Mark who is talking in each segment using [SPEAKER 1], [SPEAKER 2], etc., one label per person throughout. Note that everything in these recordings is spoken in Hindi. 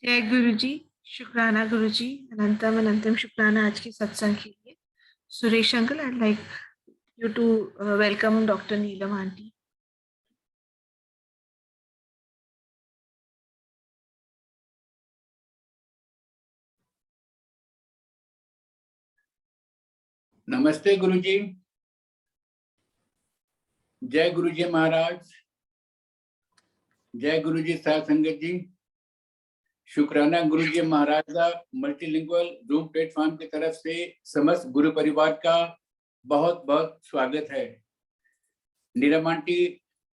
[SPEAKER 1] जय गुरु जी। शुक्राना गुरु जी। अनंतम अनंतम शुक्राना आज की सत्संग के लिए। Suresh uncle, I like you to welcome doctor Neelam aunty.
[SPEAKER 2] नमस्ते गुरुजी। जय गुरु जी महाराज। जय गुरु जी साध संगत जी। शुक्राना गुरु जी महाराज का मल्टीलिंगुअल जूम प्लेटफॉर्म की तरफ से समस्त गुरु परिवार का बहुत बहुत स्वागत है। Neelam aunty,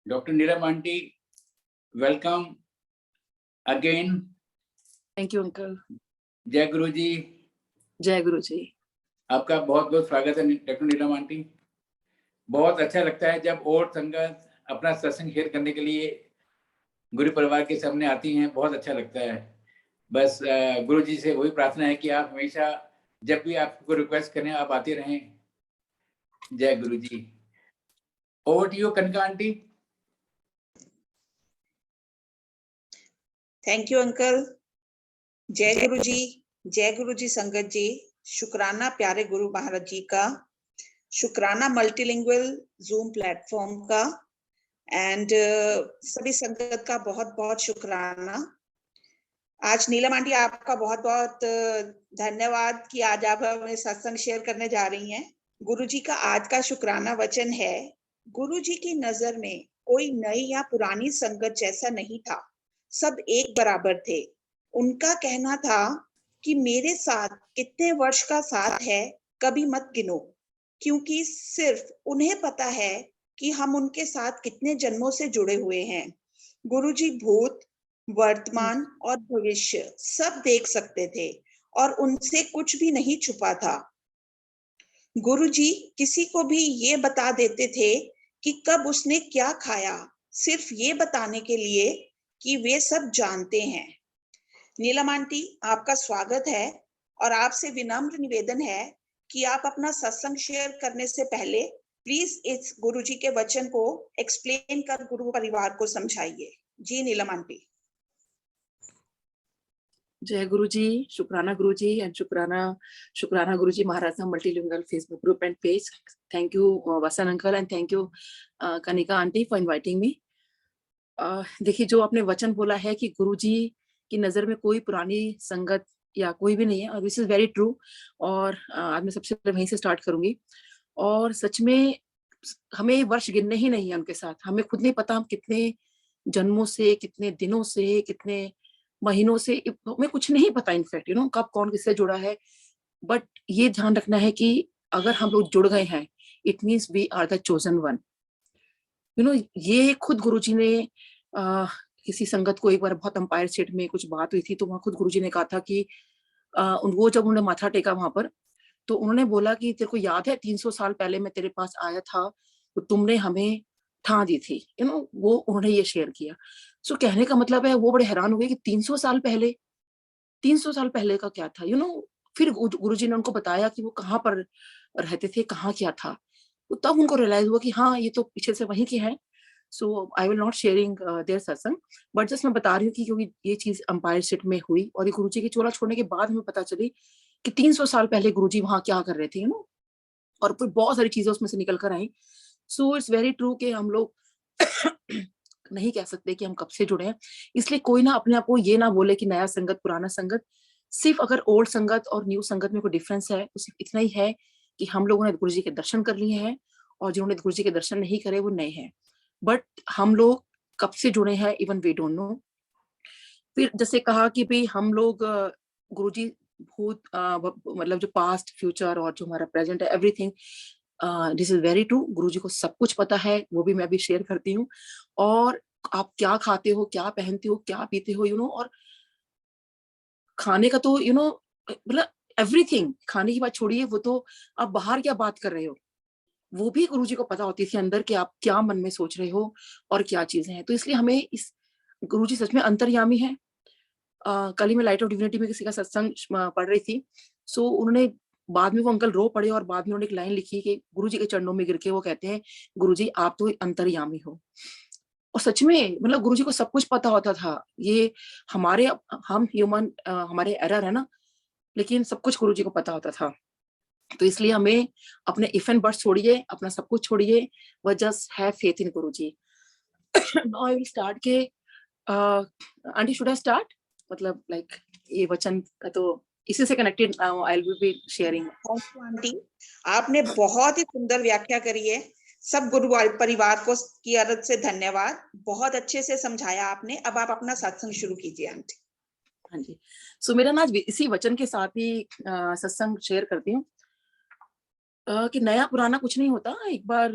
[SPEAKER 2] doctor Neelam aunty, welcome again.
[SPEAKER 3] Thank you uncle.
[SPEAKER 2] जय गुरु जी।
[SPEAKER 3] जय गुरु जी।
[SPEAKER 2] आपका बहुत बहुत स्वागत है डॉक्टर नीलम आंटी। बहुत अच्छा लगता है जब और संगत अपना सत्संग शेयर करने के लिए गुरु परिवार के सामने आती हैं, बहुत अच्छा लगता है। बस गुरु जी से वही प्रार्थना है कि आप हमेशा जब भी आपको रिक्वेस्ट करें आप आते रहें। जय गुरु जी। ओवर टू यू कनका आंटी।
[SPEAKER 4] Thank you uncle. जय गुरु जी। जय गुरु जी संगत जी। शुक्राना प्यारे गुरु महाराज जी का, शुक्राना मल्टीलिंगुअल जूम प्लेटफॉर्म का, एंड सभी संगत का बहुत बहुत शुक्राना। आज नीलम आंटी आपका बहुत बहुत धन्यवाद कि आज आप हमें सत्संग शेयर करने जा रही हैं। गुरु जी का आज का शुक्राना वचन है, गुरु जी की नजर में कोई नई या पुरानी संगत जैसा नहीं था, सब एक बराबर थे। उनका कहना था कि मेरे साथ कितने वर्ष का साथ है कभी मत गिनो, क्योंकि सिर्फ उन्हें पता है कि हम उनके साथ कितने जन्मों से जुड़े हुए हैं। गुरुजी भूत, वर्तमान और भविष्य सब देख सकते थे और उनसे कुछ भी नहीं छुपा था। गुरुजी किसी को भी ये बता देते थे कि कब उसने क्या खाया, सिर्फ ये बताने के लिए कि वे सब जानते हैं। नीलम आंटी, आपका स्वागत है और आपसे विनम्र निवेदन है कि आप अपना सत्संग शेयर करने से पहले प्लीज इस गुरुजी के वचन को एक्सप्लेन कर गुरु परिवार को समझाइए। जी नीलम आंटी।
[SPEAKER 3] जय गुरु जी। शुक्राना गुरु जी एंड शुक्राना गुरु जी महाराज multilingual Facebook group and page. Thank you Vasan uncle and thank you Kanika aunty for inviting me. देखिए, जो आपने वचन बोला है कि गुरु जी की नजर में कोई पुरानी संगत या कोई भी नहीं है, और दिस इज वेरी ट्रू। और आज मैं सबसे पहले वहीं से स्टार्ट करूंगी। और सच में हमें वर्ष गिनने ही नहीं है उनके साथ। हमें खुद नहीं पता हम कितने जन्मों से, कितने दिनों से, कितने महीनों से, हमें कुछ नहीं पता इनफैक्ट कब कौन किससे जुड़ा है। बट ये ध्यान रखना है कि अगर हम लोग जुड़ गए हैं, it means we are the chosen one. ये खुद गुरुजी ने किसी संगत को एक बार बहुत अंपायर स्टेट में कुछ बात हुई थी, तो वहां खुद गुरुजी ने कहा था कि वो जब उन्होंने माथा टेका वहां पर, तो उन्होंने बोला कि तेरे को याद है 300 साल पहले मैं तेरे पास आया था तो तुमने हमें ठा दी थी। वो उन्होंने ये शेयर किया। सो कहने का मतलब है वो बड़े हैरान हुए कि 300 साल पहले, 300 साल पहले का क्या था। फिर गुरुजी ने उनको बताया कि वो कहाँ पर रहते थे, कहाँ क्या था। तो तब उनको रियलाइज हुआ कि हाँ, ये तो पीछे से वहीं के हैं। So I will not sharing their satsang, but just मैं बता रही हूँ कि क्योंकि ये चीज अंपायर स्टेट में हुई और ये गुरुजी की चोला छोड़ने के बाद हमें पता चली कि 300 साल पहले गुरुजी वहां क्या कर रहे थे। और फिर बहुत सारी चीजें उसमें से निकल कर आई। सो इट्स वेरी ट्रू कि हम लोग नहीं कह सकते कि हम कब से जुड़े हैं। इसलिए कोई ना अपने आप को ये ना बोले कि नया संगत पुराना संगत। सिर्फ अगर ओल्ड संगत और न्यू संगत में कोई डिफरेंस है, सिर्फ इतना ही है कि हम लोगों ने गुरु जी के दर्शन कर लिए हैं और जिन्होंने गुरु जी के दर्शन नहीं करे वो नए हैं। बट हम लोग कब से जुड़े हैं इवन वी डोंट नो। फिर जैसे कहा कि भाई हम लोग गुरु जी भूत मतलब जो पास्ट फ्यूचर और जो हमारा प्रेजेंट है, everything, this is very true. गुरु जी को सब कुछ पता है, वो भी मैं भी शेयर करती हूँ। और आप क्या खाते हो, क्या पहनते हो, क्या पीते हो, और खाने का तो मतलब एवरीथिंग, खाने की बात छोड़िए, वो तो आप बाहर क्या बात कर रहे हो वो भी गुरु जी को पता होती थी अंदर कि आप क्या मन में सोच रहे हो और क्या चीजें हैं। तो इसलिए हमें इस गुरु जी सच में अंतर्यामी है। कल ही मैं लाइट ऑफ डिविनिटी में किसी का सत्संग पढ़ रही थी। सो उन्होंने बाद में वो अंकल रो पड़े और बाद में उन्होंने एक लाइन लिखी कि गुरु जी के चरणों में गिर के वो कहते हैं, गुरु जी आप तो अंतर्यामी हो। और सच में मतलब गुरुजी को सब कुछ पता होता था। ये हमारे हम ह्यूमन हमारे एरर है ना, लेकिन सब कुछ गुरुजी को पता होता था। तो इसलिए हमें अपने इफ एंड बट्स छोड़िए, अपना सब कुछ छोड़िए, but just have faith in Guruji. Now I will start के आंटी शुड आई स्टार्ट, मतलब लाइक ये वचन का तो इसी से connected I will be sharing.
[SPEAKER 4] Aunty, आपने बहुत ही सुंदर व्याख्या करी है। सब गुरु परिवार को की अर्ज से धन्यवाद। बहुत अच्छे से समझाया आपने। अब आप अपना सत्संग शुरू कीजिए आंटी।
[SPEAKER 3] हाँ जी, सो मेरा ना इसी वचन के साथ ही सत्संग शेयर करती हूँ कि नया पुराना कुछ नहीं होता। एक बार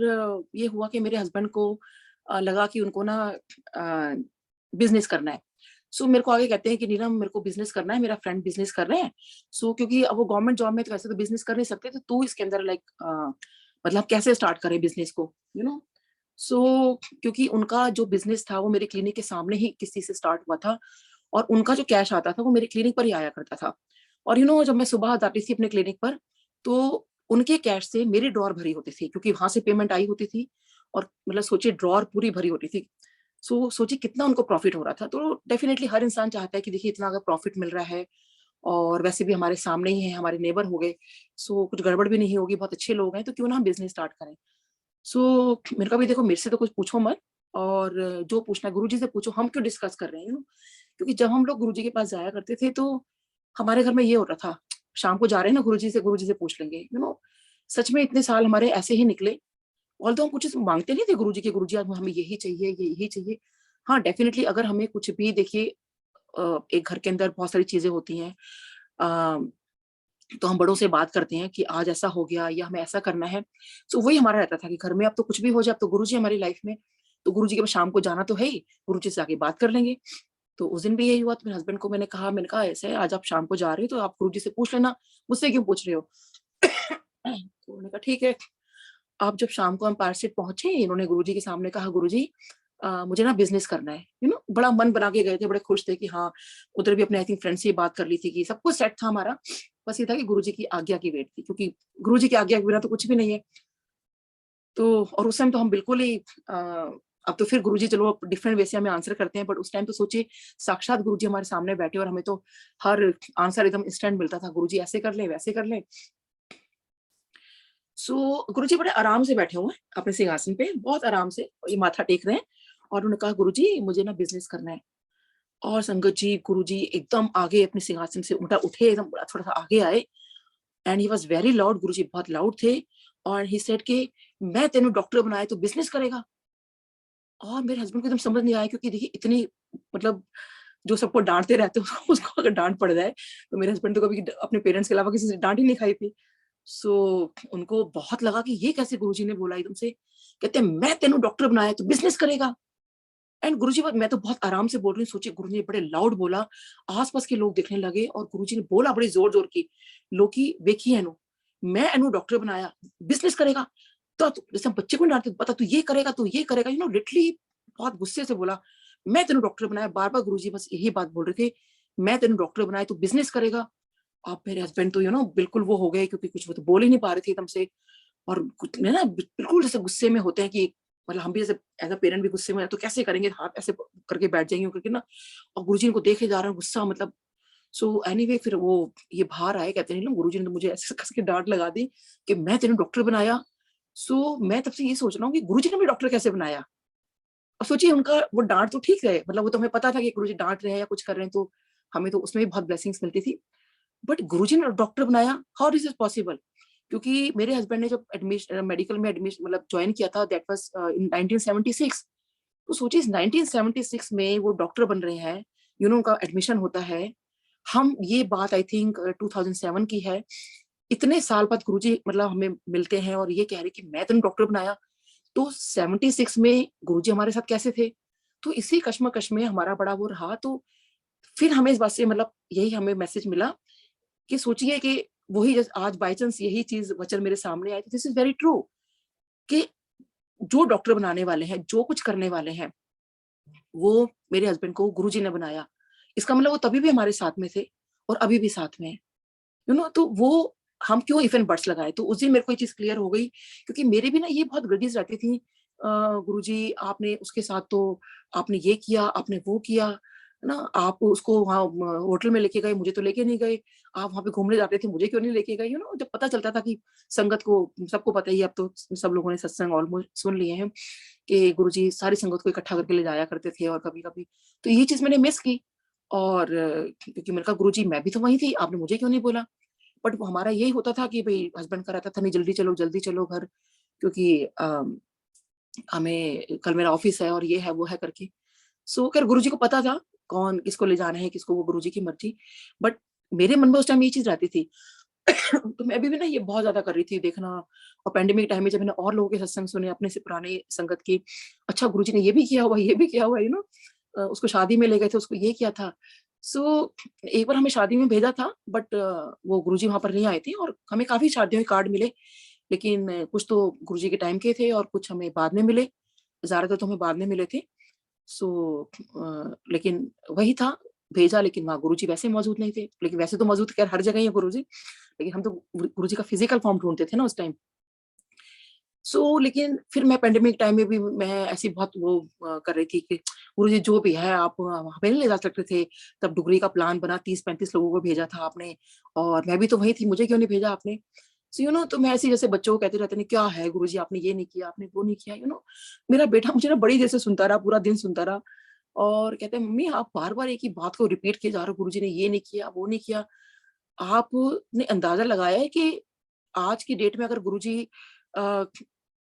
[SPEAKER 3] ये हुआ कि मेरे हस्बैंड को लगा कि उनको ना बिजनेस करना है। सो मेरे को आगे कहते हैं कि नीलम मेरे को बिजनेस करना है, मेरा फ्रेंड बिजनेस कर रहे हैं। सो क्योंकि अब वो गवर्नमेंट जॉब में तो वैसे तो बिजनेस कर नहीं सकते, तो तू इसके अंदर लाइक मतलब कैसे स्टार्ट करें बिजनेस को, यू नो। सो क्योंकि उनका जो बिजनेस था वो मेरे क्लिनिक के सामने ही किसी से स्टार्ट हुआ था, और उनका जो कैश आता था वो मेरे क्लिनिक पर ही आया करता था। और यू नो जब मैं सुबह जाती थी अपने क्लिनिक पर, तो उनके कैश से मेरी ड्रॉर भरी होती थी, क्योंकि वहां से पेमेंट आई होती थी। और मतलब सोचिए ड्रॉर पूरी भरी होती थी। सो सोचिए कितना उनको प्रॉफिट हो रहा था। तो डेफिनेटली हर इंसान चाहता है कि देखिए इतना अगर प्रॉफिट मिल रहा है, और वैसे भी हमारे सामने ही है, हमारे नेबर हो गए, सो कुछ गड़बड़ भी नहीं होगी, बहुत अच्छे लोग हैं, तो क्यों ना हम बिजनेस स्टार्ट करें। सो मेरे को भी देखो, मेरे से तो कुछ पूछो मत, और जो पूछना है गुरुजी से पूछो, हम क्यों डिस्कस कर रहे हैं, यू नो। क्योंकि जब हम लोग गुरुजी के पास जाया करते थे, तो हमारे घर में ये होता था, शाम को जा रहे हैं ना गुरुजी से पूछ लेंगे, यू नो। सच में इतने साल हमारे ऐसे ही निकले। ऑल्दो हम कुछ मांगते नहीं थे गुरुजी के, गुरुजी आज हमें यही चाहिए, ये यही चाहिए। हाँ डेफिनेटली अगर हमें कुछ भी, देखिए एक घर के अंदर बहुत सारी चीजें होती हैं, तो हम बड़ों से बात करते हैं कि आज ऐसा हो गया या हमें ऐसा करना है। तो वही हमारा रहता था कि घर में अब तो कुछ भी हो जाए, अब तो गुरुजी हमारी लाइफ में, तो गुरुजी के पास शाम को जाना तो है ही, गुरुजी से आके बात कर लेंगे। तो उस दिन भी यही हुआ। तो मेरे हस्बैंड को मैंने कहा ऐसे है, आज आप शाम को जा रहे हो तो आप गुरुजी से पूछ लेना, मुझसे क्यों पूछ रहे हो। तो उन्होंने कहा ठीक है। अब जब शाम को हम पार्क पहुंचे, इन्होंने गुरुजी के सामने कहा, गुरुजी मुझे ना बिजनेस करना है, यू नो। बड़ा मन बना के गए थे, बड़े खुश थे कि हाँ, उधर भी अपने आई थिंक फ्रेंड से बात कर ली थी कि सब कुछ सेट था हमारा। बस ये था कि गुरुजी की आज्ञा की वेट थी, क्योंकि गुरुजी की आज्ञा के बिना तो कुछ भी नहीं है। तो और उस टाइम तो हम बिल्कुल ही अब तो फिर गुरुजी चलो डिफरेंट वे से हमें आंसर करते हैं, बट उस टाइम तो सोचिए साक्षात गुरुजी हमारे सामने बैठे, और हमें तो हर आंसर एकदम इंस्टेंट मिलता था, गुरुजी ऐसे कर ले वैसे कर ले। सो गुरुजी बड़े आराम से बैठे हुए हैं अपने सिंहासन पे, बहुत आराम से ये माथा टेक रहे हैं, और उन्होंने कहा गुरुजी मुझे ना बिजनेस करना है। और संगत जी गुरुजी एकदम आगे अपने सिंहासन से उठे, एकदम थोड़ा सा आगे आए, and he was very loud. गुरुजी बहुत लाउड थे, और ही सेड कि मैं तेनू डॉक्टर बनाया तो बिजनेस करेगा। और मेरे हस्बैंड को एकदम समझ नहीं आया, क्योंकि देखिए इतनी मतलब जो सबको डांटते रहते हैं उसको अगर डांट पड़ जाए, तो मेरे हस्बैंड तो कभी अपने पेरेंट्स के अलावा किसी से डांट ही नहीं खाई थी। सो उनको बहुत लगा कि ये कैसे गुरुजी ने बोला एकदम से। कहते हैं मैं तेनू डॉक्टर बनाया तो बिजनेस करेगा। एंड गुरुजी मैं तो बहुत आराम से बोल रही हूँ, सोचिए गुरुजी ने बड़े लाउड बोला, आसपास के लोग देखने लगे, और गुरुजी ने बोला बड़े जोर जोर की, लोकी वेखी है नु, मैं एनू डॉक्टर बनाया बिजनेस करेगा। तो जैसे हम बच्चे को डांटते, पता तू ये करेगा, तू ये करेगा, यू नो लिटरली बहुत गुस्से से बोला, मैं तेनू डॉक्टर बनाया। बार बार गुरुजी बस यही बात बोल रहे थे, मैं तेनू डॉक्टर बनाया तो बिजनेस करेगा। अब मेरे हस्बैंड तो यू नो बिल्कुल वो हो गए, क्योंकि कुछ वो तो बोल ही नहीं पा रहे थे एकदम से। और ना बिल्कुल जैसे गुस्से में होते हैं कि मतलब हम भी जैसे एज अ पेरेंट भी गुस्से में, तो कैसे करेंगे, हाथ ऐसे करके बैठ जाएंगे करके ना। और गुरुजी इनको देखे जा रहे हैं गुस्सा, मतलब सो एनीवे फिर वो ये बाहर आए, कहते नहीं गुरुजी ने तो मुझे ऐसे कस के डांट लगा दी कि मैं तेरे डॉक्टर बनाया। सो मैं तब से ये सोच रहा हूँ कि गुरुजी ने भी डॉक्टर कैसे बनाया। और सोचिए उनका वो डांट तो ठीक है, मतलब वो तो हमें पता था कि गुरुजी डांट रहे हैं या कुछ कर रहे हैं, तो हमें तो उसमें भी बहुत ब्लेसिंग्स मिलती थी। बट गुरुजी ने डॉक्टर बनाया, हाउ दिस इज पॉसिबल। क्योंकि मेरे हस्बैंड ने जब एडमिशन मेडिकल में एडमिशन मतलब ज्वाइन किया था, दैट वाज इन 1976। तो सोचिए 1976 में वो डॉक्टर बन रहे हैं, यू नो उनका एडमिशन होता है। हम ये बात आई थिंक 2007 की है। इतने साल बाद गुरुजी मतलब हमें मिलते हैं और ये कह रहे कि मैं तुम डॉक्टर बनाया। तो 76 में गुरुजी हमारे साथ कैसे थे। तो इसी कश्मकश में हमारा बड़ा वो रहा। तो फिर हमें इस बात से मतलब यही हमें मैसेज मिला कि सोचिए कि वही आज बाई चांस यही चीज वचन मेरे सामने आई, दिस इज वेरी ट्रू कि जो डॉक्टर बनाने वाले हैं, जो कुछ करने वाले हैं, वो मेरे हस्बैंड को गुरुजी ने बनाया। इसका मतलब वो तभी भी हमारे साथ में थे और अभी भी साथ में है, यू नो। तो वो हम क्यों इफ एंड बट्स लगाए। तो उस दिन मेरे को ये चीज क्लियर हो गई, क्योंकि मेरे भी ना ये बहुत ग्रजेस रहती थी गुरुजी आपने उसके साथ तो आपने ये किया, आपने वो किया, है ना? आप उसको वहाँ होटल में लेके गए, मुझे तो लेके नहीं गए। आप वहाँ पे घूमने जाते थे, मुझे क्यों नहीं लेके गए? जब पता चलता था कि संगत को सबको पता ही है, अब तो सब लोगों ने सत्संग ऑलमोस्ट सुन लिए हैं कि गुरुजी सारी संगत को इकट्ठा करके ले जाया करते थे और कभी-कभी तो ये चीज़ मैंने मिस की और क्योंकि मैंने कहा गुरुजी मैं भी तो वहीं थी, आपने मुझे क्यों नहीं बोला? बट वो हमारा यही होता था कि भई हस्बैंड का रहता था नहीं जल्दी चलो घर क्योंकि हमें कल मेरा ऑफिस है और ये है, वो है करके। सो खैर गुरुजी को पता था कौन किसको ले जाना है, किसको वो गुरुजी की मर्ज़ी। बट मेरे मन में उस टाइम ये चीज़ रहती थी। तो मैं अभी भी ना ये बहुत ज़्यादा कर रही थी देखना और पैंडेमिक टाइम में जब मैंने और लोगों के सत्संग सुने अपने से पुराने संगत की, अच्छा गुरुजी ने ये भी किया हुआ है, ये भी किया हुआ है, उसको शादी में ले गए थे, उसको ये किया था। सो एक बार हमें शादी में भेजा था बट वो गुरुजी वहाँ पर नहीं आए थे और हमें काफ़ी शादियों के कार्ड मिले, लेकिन कुछ तो गुरुजी के टाइम के थे और कुछ हमें बाद में मिले, ज़्यादातर तो हमें बाद में मिले थे। सो लेकिन वही था, भेजा लेकिन वहाँ गुरुजी वैसे मौजूद नहीं थे, लेकिन वैसे तो मौजूद खैर हर जगह ही है गुरुजी, लेकिन हम तो गुरुजी का फिज़िकल फॉर्म ढूँढते थे ना उस टाइम। सो लेकिन फिर मैं पैंडेमिक टाइम में भी मैं ऐसी बहुत वो कर रही थी कि गुरुजी जो भी है आप हमें नहीं ले जा सकते थे, तब डुगरी का प्लान बना 30-35 लोगों को भेजा था आपने और मैं भी तो वहीं थी, मुझे क्यों नहीं भेजा आपने? सो तो मैं ऐसे जैसे बच्चों को कहते रहते हैं, क्या है गुरुजी आपने ये नहीं किया, आपने वो नहीं किया, मेरा बेटा मुझे ना बड़ी देर से सुनता रहा, पूरा दिन सुनता रहा और कहते हैं, "मम्मी आप बार-बार एक ही बात को रिपीट किए जा रहे हो, गुरुजी ने ये नहीं किया, वो नहीं किया।" आपने अंदाज़ा लगाया है कि आज की डेट में अगर गुरुजी अ,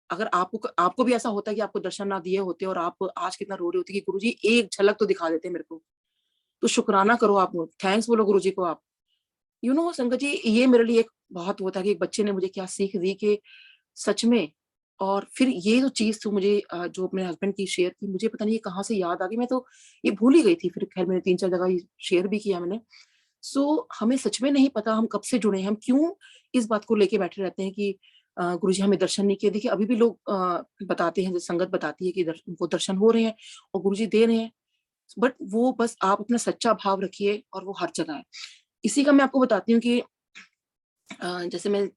[SPEAKER 3] अगर आपको भी ऐसा होता है कि आपको दर्शन ना दिए होते और आप आज कितना रो रहे होते कि गुरुजी एक झलक तो दिखा देते मेरे को, तो शुकराना करो आप, थैंक्स बोलो गुरुजी को आप। संगत जी ये मेरे लिए एक बहुत वो था कि एक बच्चे ने मुझे क्या सीख दी कि सच में और फिर ये जो चीज़ तो मुझे जो अपने हस्बैंड की शेयर की, मुझे पता नहीं ये कहाँ से याद आ गई, मैं तो ये भूल ही गई थी, फिर खैर मैंने 3-4 जगह ये शेयर भी किया मैंने। हमें सच में नहीं पता हम कब से जुड़े हैं, हम क्यों इस बात को लेके बैठे रहते हैं कि गुरुजी हमें दर्शन नहीं किए। देखिए अभी भी लोग बताते हैं, जैसे संगत बताती है कि उनको दर्शन हो रहे हैं और गुरुजी दे रहे हैं, बट वो बस आप अपना सच्चा भाव रखिए और वो हर जगह है। इसी का मैं आपको बताती हूँ कि जैसे मैं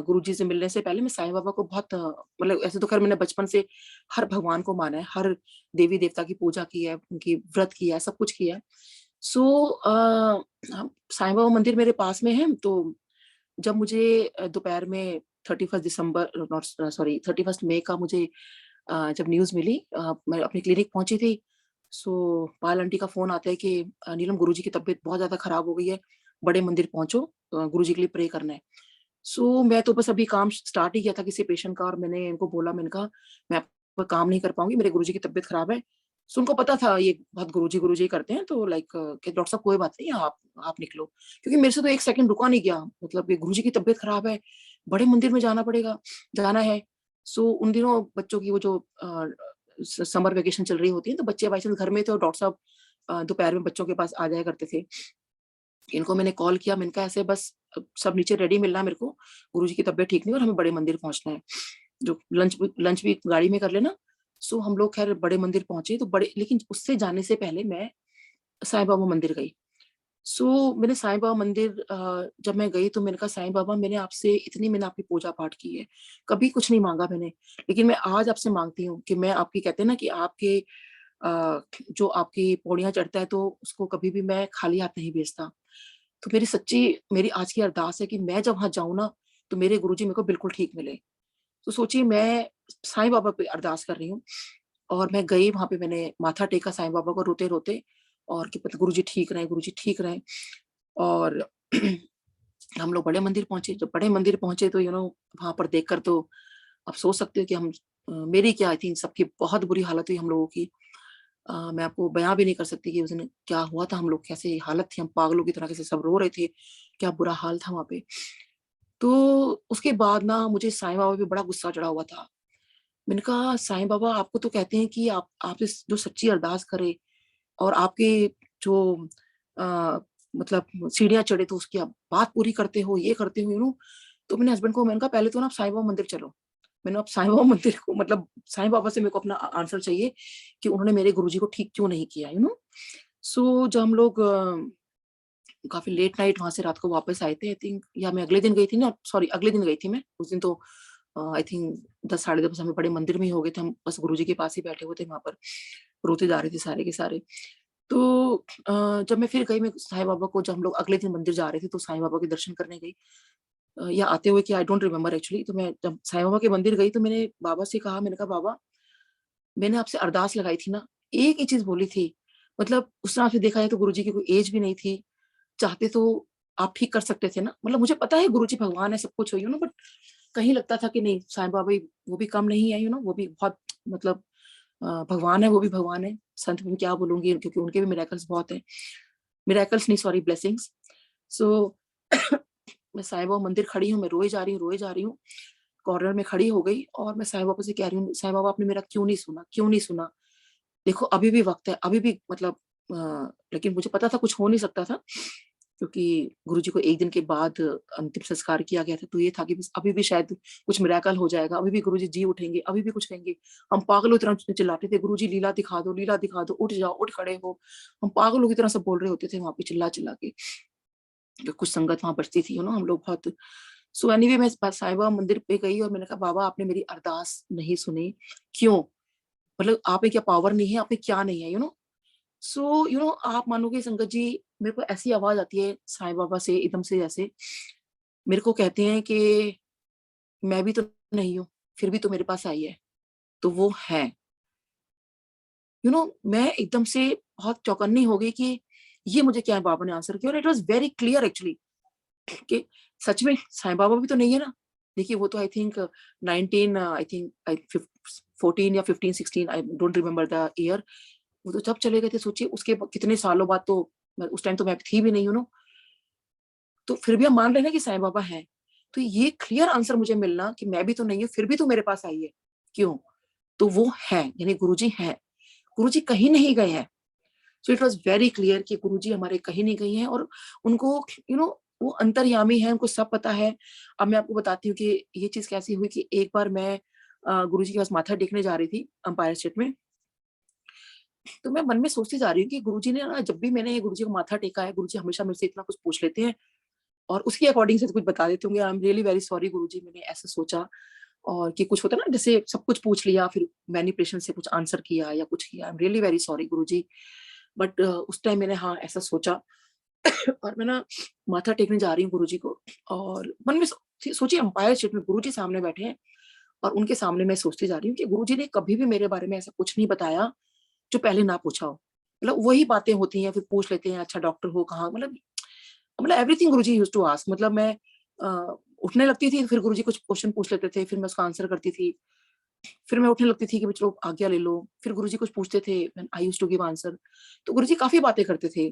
[SPEAKER 3] गुरुजी से मिलने से पहले मैं साईं बाबा को बहुत मतलब ऐसे तो खैर मैंने बचपन से हर भगवान को माना है, हर देवी-देवता की पूजा की है, उनकी व्रत किया है, सब कुछ किया है। हम साईं बाबा मंदिर मेरे पास में है, तो जब मुझे दोपहर में 31 दिसंबर नॉट सॉरी 31 मई का मुझे जब न्यूज़ मिली मैं अपनी क्लिनिक पहुँची थी, पाल आंटी का फ़ोन आता है कि नीलम गुरुजी की तबीयत बहुत ज़्यादा खराब हो गई है, बड़े मंदिर पहुँचो गुरुजी के लिए प्रे करना है। मैं तो बस अभी काम स्टार्ट ही किया था किसी पेशेंट का और मैंने इनको बोला, मैंने कहा, "मैं आपका काम नहीं कर पाऊँगी, मेरे गुरुजी की तबीयत खराब है।" उनको पता था ये बहुत गुरुजी करते हैं, तो लाइक कि डॉक्टर साहब कोई बात नहीं आप निकलो। क्योंकि मेरे से तो 1 सेकंड रुका नहीं गया, मतलब ये गुरुजी की तबीयत खराब है, बड़े मंदिर में जाना है। उन दिनों बच्चों की वो जो समर वेकेशन चल रही होती है, तो बच्चे बाय चांस घर में थे और डॉक्टर साहब दोपहर में बच्चों के पास आ जाया करते थे। इनको मैंने कॉल किया, मैंने कहा ऐसे बस सब नीचे रेडी मिलना मेरे को, गुरुजी की तबीयत ठीक नहीं और हमें बड़े मंदिर पहुँचना है। जो लंच भी गाड़ी में कर लेना। हम लोग खैर बड़े मंदिर पहुँचे, तो बड़े लेकिन उससे जाने से पहले मैं साईं बाबा मंदिर गई। मैंने साईं बाबा मंदिर जब मैं गई तो मैंने कहा, साईं बाबा मैंने आपकी पूजा-पाठ की है, कभी कुछ नहीं माँगा मैंने, लेकिन मैं आज आपसे माँगती हूँ कि मैं आपकी कहते हैं ना कि आपके जो आपकी पौड़ियाँ चढ़ता है तो उसको कभी भी मैं खाली हाथ नहीं भेजता। तो मेरी आज की अरदास है कि मैं जब वहाँ जाऊँ ना, तो मेरे गुरुजी मेरे को बिल्कुल ठीक मिले। तो सोचिए मैं साईं बाबा पे अरदास कर रही हूँ और मैं गई वहाँ पे, मैंने माथा टेका साईं बाबा को रोते-रोते और कि पत गुरुजी ठीक रहें और हम लोग बड़े मंदिर पहुँचे। जब बड़े मंदिर पहुँचे तो वहाँ पर देखकर तो आप सोच सकते हो कि मेरी क्या, आई थिंक सबकी बहुत बुरी हालत हुई हम लोगों की। मैं आपको बयाँ भी नहीं कर सकती कि उस दिन क्या हुआ था, हम लोग कैसे हालत थी, हम पागलों की तरह कैसे सब रो रहे थे, क्या बुरा हाल था वहाँ पे। तो उसके बाद ना मुझे साईं बाबा पे बड़ा गुस्सा चढ़ा हुआ था। मैंने कहा, साईं बाबा आपको तो कहते हैं कि आप इस जो सच्ची अरदास करे और आपके जो अ, मतलब सीढ़ियाँ चढ़े तो उसकी आप बात पूरी करते हो, ये करते हो, तो मैंने कहा पहले तो ना आप साईं बाबा मंदिर चलो। मैंने अब साईं बाबा मंदिर को मतलब साईं बाबा से मेरे को अपना आंसर चाहिए कि उन्होंने मेरे गुरुजी को ठीक क्यों नहीं किया। जब हम लोग काफ़ी लेट नाइट वहाँ से रात को वापस आए थे, आई थिंक, या मैं अगले दिन गई थी ना, सॉरी अगले दिन गई थी मैं, उस दिन तो आई थिंक 10 साढ़े 10 हमें बड़े मंदिर में ही हो गए थे, हम बस गुरुजी के पास ही बैठे हुए थे, वहां पर रोते जा रहे थे सारे के सारे। तो जब मैं फिर गई, मैं साईं बाबा को, जब हम लोग अगले दिन मंदिर जा रहे थे तो साईं बाबा के दर्शन करने गई, या आते हुए कि आई डोंट रिमेम्बर एक्चुअली। तो मैं जब साईं बाबा के मंदिर गई तो मैंने बाबा से कहा, मैंने कहा बाबा मैंने आपसे अरदास लगाई थी ना, एक ही चीज बोली थी, मतलब उस तरह से देखा जाए तो गुरुजी की कोई एज भी नहीं थी, चाहते तो आप ठीक कर सकते थे ना। मतलब मुझे पता है गुरुजी भगवान है, सब कुछ हो, बट कहीं लगता था कि नहीं, साईं बाबा वो भी कम नहीं है, वो भी बहुत, मतलब भगवान है, वो भी भगवान है। संत में क्या बोलूंगी, क्योंकि उनके भी मिरेकल्स बहुत है, मिरेकल्स नहीं सॉरी, ब्लेसिंग्स। सो मैं साईं बाबा मंदिर खड़ी हूँ, मैं रोए जा रही हूँ, कॉर्नर में खड़ी हो गई और मैं साईं बाबा से कह रही हूँ, साईं बाबा आपने मेरा क्यों नहीं सुना, देखो अभी भी वक्त है, अभी भी मतलब लेकिन मुझे पता था कुछ हो नहीं सकता था, क्योंकि गुरुजी को एक दिन के बाद अंतिम संस्कार किया गया था, तो ये था कि बस अभी भी शायद कुछ मिरेकल हो जाएगा, अभी भी गुरुजी जी उठेंगे, अभी भी कुछ कहेंगे। हम पागलों की तरह चिल्लाते थे, गुरुजी लीला दिखा दो, उठ जाओ, उठ खड़े हो। हम पागलों की तरह सब बोल रहे होते थे वहां पे चिल्ला चिल्ला के, कुछ संगत वहां बचती थी, हम लोग बहुत। सो एनीवे मैं साईं बाबा मंदिर पे गई और मैंने कहा बाबा आपने मेरी अरदास नहीं सुनी, क्यों, मतलब आप में क्या पावर नहीं है, आप में क्या नहीं है, सो आप मानोगे संगत जी, मेरे को ऐसी आवाज आती है साईं बाबा से एकदम से, जैसे मेरे को कहते हैं कि मैं भी तो नहीं हूँ, फिर भी तो मेरे पास आई है, तो वो है। मैं एकदम से बहुत चौकन्नी हो गई कि ये मुझे क्या है, बाबा ने आंसर किया, और it was very clear actually कि सच में साईं बाबा भी तो नहीं है ना। देखिए वो तो आई थिंक 19 आई थिंक 14 या 15 16, I don't remember the year, वो तो जब चले गए थे, सोचिए उसके कितने सालों बाद, तो उस टाइम तो मैं थी भी नहीं, तो फिर भी हम मान रहे हैं कि साईं बाबा हैं। तो ये क्लियर आंसर मुझे मिलना कि मैं भी तो नहीं हूँ, फिर भी तो मेरे पास आई है, क्यों, तो वो है, यानी गुरुजी हैं, गुरुजी कहीं नहीं गए हैं। So it was very clear कि गुरुजी हमारे कहीं नहीं गए हैं, और उनको वो अंतर्यामी है, उनको सब पता है। अब मैं आपको बताती हूँ कि ये चीज कैसी हुई कि एक बार मैं गुरुजी के पास माथा टेकने जा रही थी अंपायर स्टेट में, तो मैं मन में सोचती जा रही हूँ कि गुरुजी ने ना, जब भी मैंने गुरुजी को माथा टेका है, गुरुजी हमेशा मेरे से इतना कुछ पूछ लेते हैं और उसके अकॉर्डिंग से कुछ बता देते होंगे। I am really very sorry गुरुजी, मैंने ऐसा सोचा, और कि कुछ होता है ना, जैसे सब कुछ पूछ लिया फिर मैनिपुलेशन से कुछ आंसर किया या कुछ किया। आई am really very sorry Guruji, but उस टाइम मैंने हाँ ऐसा सोचा और मैं ना माथा टेकने जा रही हूँ गुरुजी को, और मन में सोचिए अंपायर स्टेट में गुरुजी सामने बैठे हैं, और उनके सामने मैं सोचती जा रही हूँ कि गुरुजी ने कभी भी मेरे बारे में ऐसा कुछ नहीं बताया जो पहले ना पूछा हो। मतलब वही बातें होती हैं, फिर पूछ लेते हैं अच्छा डॉक्टर हो कहाँ, मतलब everything Guruji used to ask. मतलब मैं उठने लगती थी, फिर गुरुजी कुछ क्वेश्चन पूछ लेते थे, फिर मैं उसका आंसर करती थी, फिर मैं उठने लगती थी कि चलो आज्ञा ले लो, फिर गुरुजी कुछ पूछते थे, I used to give answer. तो गुरुजी काफी बातें करते थे,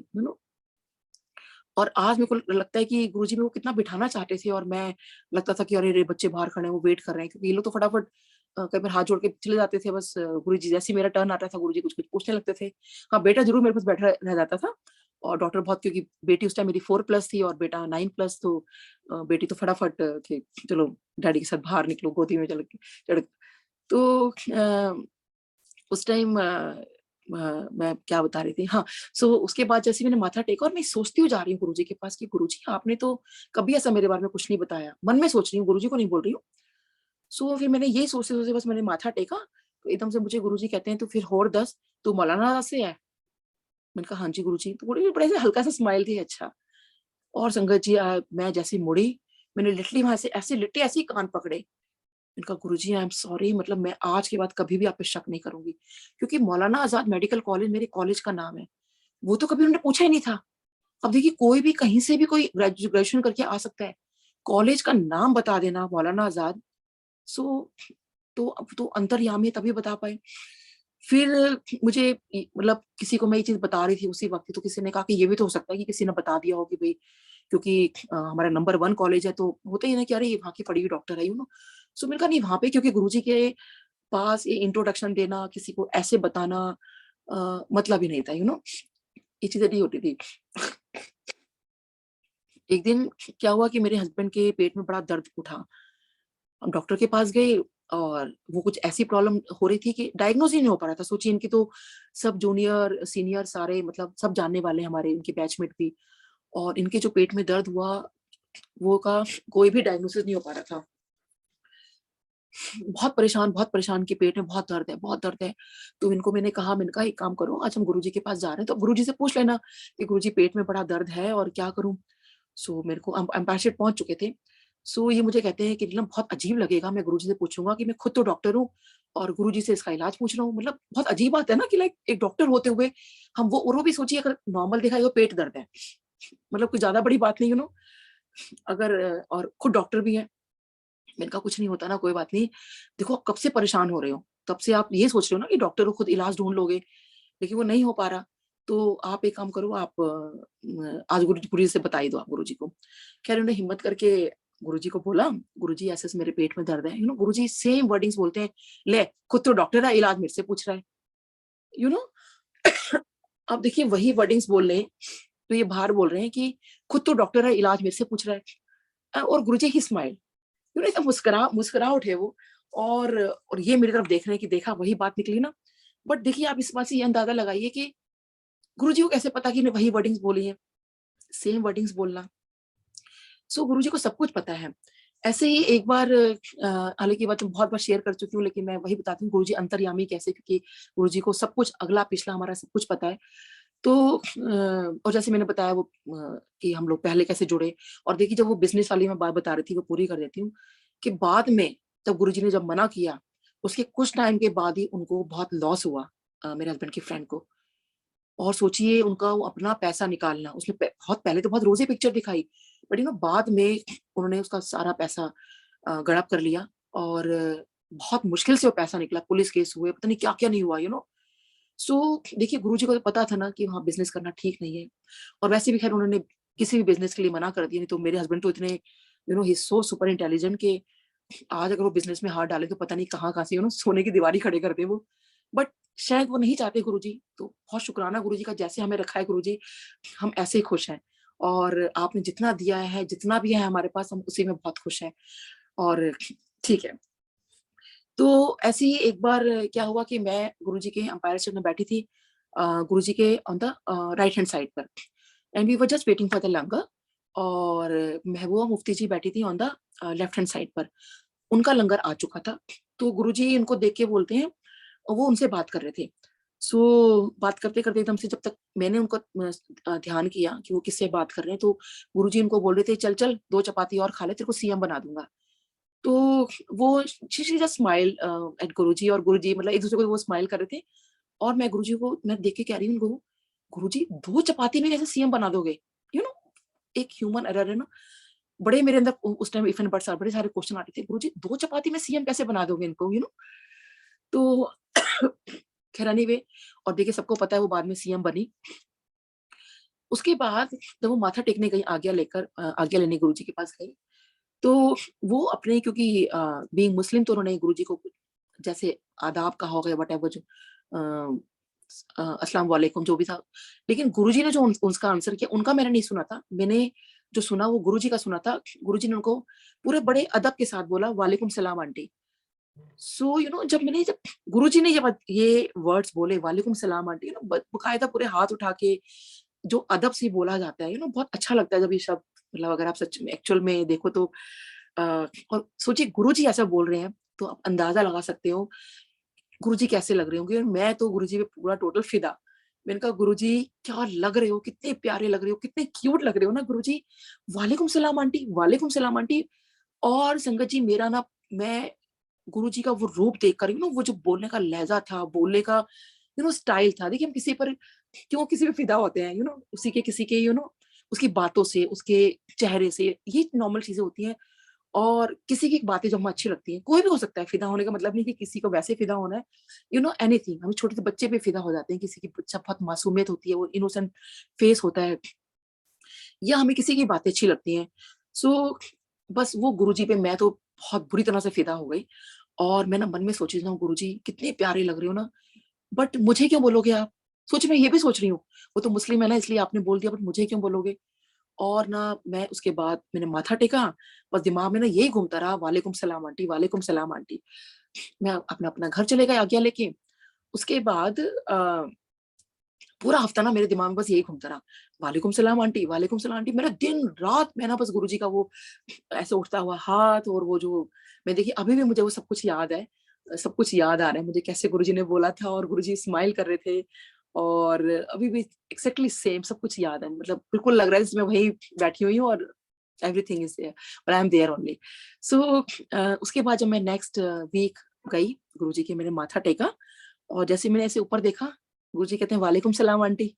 [SPEAKER 3] और आज मेरे को लगता है कि गुरुजी मेरे को कितना बिठाना चाहते थे, और मैं लगता था कि अरे रे बच्चे बाहर खड़े हैं, वो वेट कर रहे हैं, क्योंकि ये लोग तो फटाफट कई बार हाथ जोड़ के चले जाते थे। बस गुरुजी जैसे ही मेरा टर्न आता था, गुरुजी कुछ कुछ पूछने लगते थे। हाँ बेटा जरूर मेरे पास बैठा रह जाता था, और डॉक्टर बहुत, क्योंकि बेटी उस टाइम मेरी 4+ थी और बेटा 9+, तो बेटी तो फटाफट कि चलो डैडी के साथ बाहर निकलो, गोदी में चढ़। तो उस टाइम मैं क्या बता रही थी, हाँ। सो उसके बाद जैसे मैंने माथा टेका और मैं सोचती हूँ जा रही हूँ गुरुजी के पास कि गुरुजी आपने तो कभी ऐसा मेरे बारे में कुछ नहीं बताया, मन में सोच रही हूँ, गुरुजी को नहीं बोल रही हूँ। सो फिर मैंने यही सोचते सोचते बस मैंने माथा टेका, तो एकदम से मुझे गुरुजी कहते हैं तो फिर और 10 तू मौलाना से है। मैंने कहा हाँ जी गुरुजी। तो गुरुजी बड़े से हल्का सा स्माइल थी, अच्छा। और संगत जी मैं जैसी मुड़ी, मैंने लिटरली वहां से ऐसे लिटे ऐसे ही कान पकड़े। इनका गुरुजी आई एम सॉरी, मतलब मैं आज के बाद कभी भी आप पे शक नहीं करूंगी, क्योंकि मौलाना आजाद मेडिकल कॉलेज मेरे कॉलेज का नाम है, वो तो कभी उन्होंने पूछा ही नहीं था। अब देखिए कोई भी कहीं से भी कोई ग्रेजुएशन करके आ सकता है, कॉलेज का नाम बता देना मौलाना आजाद। सो तो अब तो अंतर्यामी तभी बता पाए। फिर मुझे मतलब किसी को मैं ये चीज बता रही थी उसी वक्त, तो किसी ने कहा कि ये भी तो हो सकता है कि किसी ने बता दिया हो कि भाई, क्योंकि हमारा नंबर 1 कॉलेज है, तो होता ही ना कि अरे ये वहाँ की पढ़ी हुई डॉक्टर है, सो मैंने कहा नहीं वहां पे, क्योंकि गुरुजी के पास ये इंट्रोडक्शन देना, किसी को ऐसे बताना मतलब ही नहीं था, ये चीजें नहीं होती थी। एक दिन क्या हुआ कि मेरे हस्बैंड के पेट में बड़ा दर्द उठा, हम डॉक्टर के पास गए, और वो कुछ ऐसी प्रॉब्लम हो रही थी कि डायग्नोज ही नहीं हो पा रहा था। सोचिए इनकी तो सब जूनियर सीनियर सारे मतलब सब जानने वाले हमारे, इनके बैचमेट भी, और इनके जो पेट में दर्द हुआ वो का कोई भी डायग्नोसिस नहीं हो पा रहा था। बहुत परेशान कि पेट में बहुत दर्द है, बहुत दर्द है। तो इनको मैंने कहा एक काम करो, आज हम गुरुजी के पास जा रहे हैं, तो गुरुजी से पूछ लेना कि गुरुजी पेट में बड़ा दर्द है और क्या करूँ? सो मेरे को एम्पायरशेड पहुँच चुके थे। सो ये मुझे कहते हैं कि नीलम बहुत अजीब लगेगा, मैं गुरुजी से पूछूँगा कि मैं खुद तो डॉक्टर हूँ और गुरुजी से इसका इलाज पूछ रहा हूँ। मतलब बहुत अजीब बात है ना कि लाइक एक डॉक्टर होते हुए हम वो भी सोचिए अगर नॉर्मल देखा जाए तो पेट दर्द है। मतलब कोई ज़्यादा बड़ी बात नहीं, यू नो। अगर और खुद डॉक्टर भी हैं। मैंने कहा कुछ नहीं होता ना, कोई बात नहीं। देखो आप कब से परेशान हो रहे हो, तब से आप ये सोच रहे हो ना कि डॉक्टर को खुद इलाज ढूँढ लोगे, लेकिन वो नहीं हो पा रहा। तो आप एक काम करो, आप आज गुरुजी से बता ही दो आप गुरुजी को। खैर उन्होंने हिम्मत करके गुरुजी को बोला, गुरुजी ऐसे-ऐसे मेरे पेट में दर्द है। You know Guruji same wordings बोलते हैं, ले खुद तो डॉक्टर है, इलाज मेरे से पूछ रहा है। यू नो अब देखिए वही वर्डिंग्स बोल रहे हैं, तो ये बाहर बोल रहे हैं कि खुद तो डॉक्टर है, इलाज मेरे से पूछ रहा है। और गुरुजी ही स्माइल, यू नो एकदम मुस्कुरा उठे वो। और ये मेरी तरफ देख रहे हैं कि देखा वही बात निकली ना। बट देखिए आप इस बात से ये अंदाजा लगाइए कि गुरुजी को कैसे पता कि इन्हें वही वर्डिंग्स बोली है, सेम वर्डिंग्स बोलना। सो गुरुजी को सब कुछ पता है। ऐसे ही एक बार हालाँकि ये बात मैं बहुत बार शेयर कर चुकी हूँ, लेकिन मैं वही बताती हूँ गुरुजी अंतर्यामी कैसे, क्योंकि गुरुजी को सब कुछ अगला-पिछला हमारा सब कुछ पता है। तो और जैसे मैंने बताया वो कि हम लोग पहले कैसे जुड़े। और देखिए जब वो बिज़नेस वाली मैं बात बता रही थी, वो पूरी कर देती हूँ, कि बाद में जब गुरुजी ने जब मना किया, उसके कुछ टाइम के बाद ही उनको बहुत लॉस हुआ, मेरे हस्बैंड की फ्रेंड को। और सोचिए उनका वो अपना पैसा निकालना, उसने बहुत पहले तो बहुत रोज़ी पिक्चर दिखाई, बट यू नो बाद में उन्होंने उसका सारा पैसा गड़प कर लिया। और बहुत मुश्किल से वो पैसा निकला, पुलिस केस हुए, पता नहीं क्या-क्या नहीं हुआ, यू नो। सो देखिए गुरुजी को तो पता था ना कि वहाँ बिज़नेस करना ठीक नहीं है। और वैसे भी खैर उन्होंने किसी भी बिज़नेस के लिए मना कर दिया, नहीं तो मेरे हस्बैंड तो इतने you know he is so super intelligent कि आज अगर वो बिज़नेस में हाथ डाले तो पता नहीं कहाँ-कहाँ से यू नो सोने की दीवार ही खड़े कर दें वो। बट शायद वो नहीं चाहते गुरुजी, तो बहुत शुक्राना गुरुजी का, जैसे हमें रखा है गुरुजी, हम ऐसे ही खुश हैं। और आपने जितना दिया है, जितना भी है हमारे पास, हम उसी में बहुत खुश हैं। और ठीक है। तो ऐसे ही एक बार क्या हुआ कि मैं गुरुजी के एम्पायर स्टेट में बैठी थी, गुरुजी के on the right hand side पर, and we were just waiting for the langar. और महबूबा मुफ्ती जी बैठी थी on the left hand side पर। उनका लंगर आ चुका था, तो गुरुजी इनको देख के बोलते हैं, और वो उनसे बात कर रहे थे। सो बात करते-करते एकदम से जब तक मैंने उनको ध्यान किया कि वो किससे बात कर रहे हैं, तो गुरुजी उनको बोल रहे थे, "चल, चल 2 चपाती और खा ले, तेरे को सीएम बना दूँगा।" तो वो शी जस्ट स्माइल एट गुरुजी, और गुरुजी मतलब एक-दूसरे को वो स्माइल कर रहे थे। और मैं गुरुजी को मैं देख के कह रही हूँ उनको, "गुरुजी 2 चपाती में कैसे सीएम बना दोगे?" यू नो एक ह्यूमन एरर है ना। बड़े मेरे अंदर उस टाइम इफ एंड बट्स बड़े सारे क्वेश्चन आ रहे थे, "गुरुजी 2 चपाती में सीएम कैसे बना दोगे इनको?" You know. तो खैर एनीवे, और देखिए सबको पता है वो बाद में सीएम बनी। उसके बाद जब वो माथा टेकने गई आज्ञा लेकर, आज्ञा लेने गुरुजी के पास गई, तो वो अपने क्योंकि बीइंग मुस्लिम, तो उन्होंने गुरुजी को जैसे आदाब कहा होगा या व्हाटएवर, जो अस्सलाम वालेकुम जो भी था। लेकिन गुरुजी ने जो उसका आंसर किया, उनका मैंने नहीं सुना था। मैंने जो सुना वो गुरुजी का सुना था। गुरुजी ने उनको पूरे बड़े अदब के साथ बोला, वालेकुम सलाम आंटी। सो यू नो जब गुरुजी ने ये वर्ड्स बोले, वालेकुम सलाम आंटी, यू नो बकायदा पूरे हाथ उठा के जो अदब से बोला जाता है, यू नो बहुत अच्छा लगता है जब ये शब्द, मतलब अगर आप सच में एक्चुअल में देखो तो और सोचिए गुरुजी ऐसा बोल रहे हैं, तो आप अंदाजा लगा सकते हो गुरुजी कैसे लग रहे होंगे। मैं तो गुरुजी पे पूरा टोटल फिदा। मैंने कहा गुरुजी क्या लग रहे हो, कितने प्यारे लग रहे हो, कितने क्यूट लग रहे हो ना गुरुजी। वालेकुम सलाम आंटी, वालेकुम सलाम आंटी। और संगत जी मेरा ना, मैं गुरुजी का वो रूप देखकर, यू नो वो जो बोलने का लहजा था, बोलने का यू नो स्टाइल था। देखिए हम किसी पर क्यों किसी पे फिदा होते हैं, यू नो उसी के किसी के यू नो उसकी बातों से, उसके चेहरे से, ये नॉर्मल चीजें होती हैं। और किसी की बातें जो हमें अच्छी लगती हैं, कोई भी हो सकता है। फिदा होने का मतलब नहीं कि किसी को वैसे फिदा होना है, यू नो एनीथिंग। हम छोटे से बच्चे पे फिदा हो जाते हैं, किसी की बच्चा बहुत मासूमियत होती है, वो इनोसेंट फेस होता है, या हमें किसी की बातें अच्छी लगती हैं। सो बस वो गुरुजी पे मैं तो बहुत बुरी तरह से फिदा हो गई। और मैं ना मन में सोची जाऊँ, गुरुजी कितने प्यारे लग रहे हो ना, बट मुझे क्यों बोलोगे आप? सोचिए मैं ये भी सोच रही हूँ, वो तो मुस्लिम है ना इसलिए आपने बोल दिया, बट मुझे क्यों बोलोगे? और ना मैं उसके बाद मैंने माथा टेका, बस दिमाग में ना यही घूमता रहा, वालेकुम सलाम आंटी, वालेकुम सलाम आंटी। मैं अपना अपना घर चले गए आज्ञा लेके। उसके बाद पूरा हफ्ता ना मेरे दिमाग में बस यही घूमता रहा, वालेकुम सलाम आंटी, वालेकुम सलाम आंटी। मेरा दिन रात मैं ना बस गुरुजी का वो ऐसे उठता हुआ हाथ, और वो जो मैं देखिए अभी भी मुझे वो सब कुछ याद है, सब कुछ याद आ रहा है मुझे, कैसे गुरुजी ने बोला था और गुरुजी स्माइल कर रहे थे, और अभी भी एक्जेक्टली सेम सब कुछ याद है। मतलब बिल्कुल लग रहा है जैसे मैं वहीं बैठी हुई हूँ और everything is there, but I am there only. सो उसके बाद जब मैं नेक्स्ट वीक गई गुरुजी के, मैंने माथा टेका, और जैसे मैंने ऐसे ऊपर देखा, गुरुजी कहते हैं वालेकुम सलाम आंटी।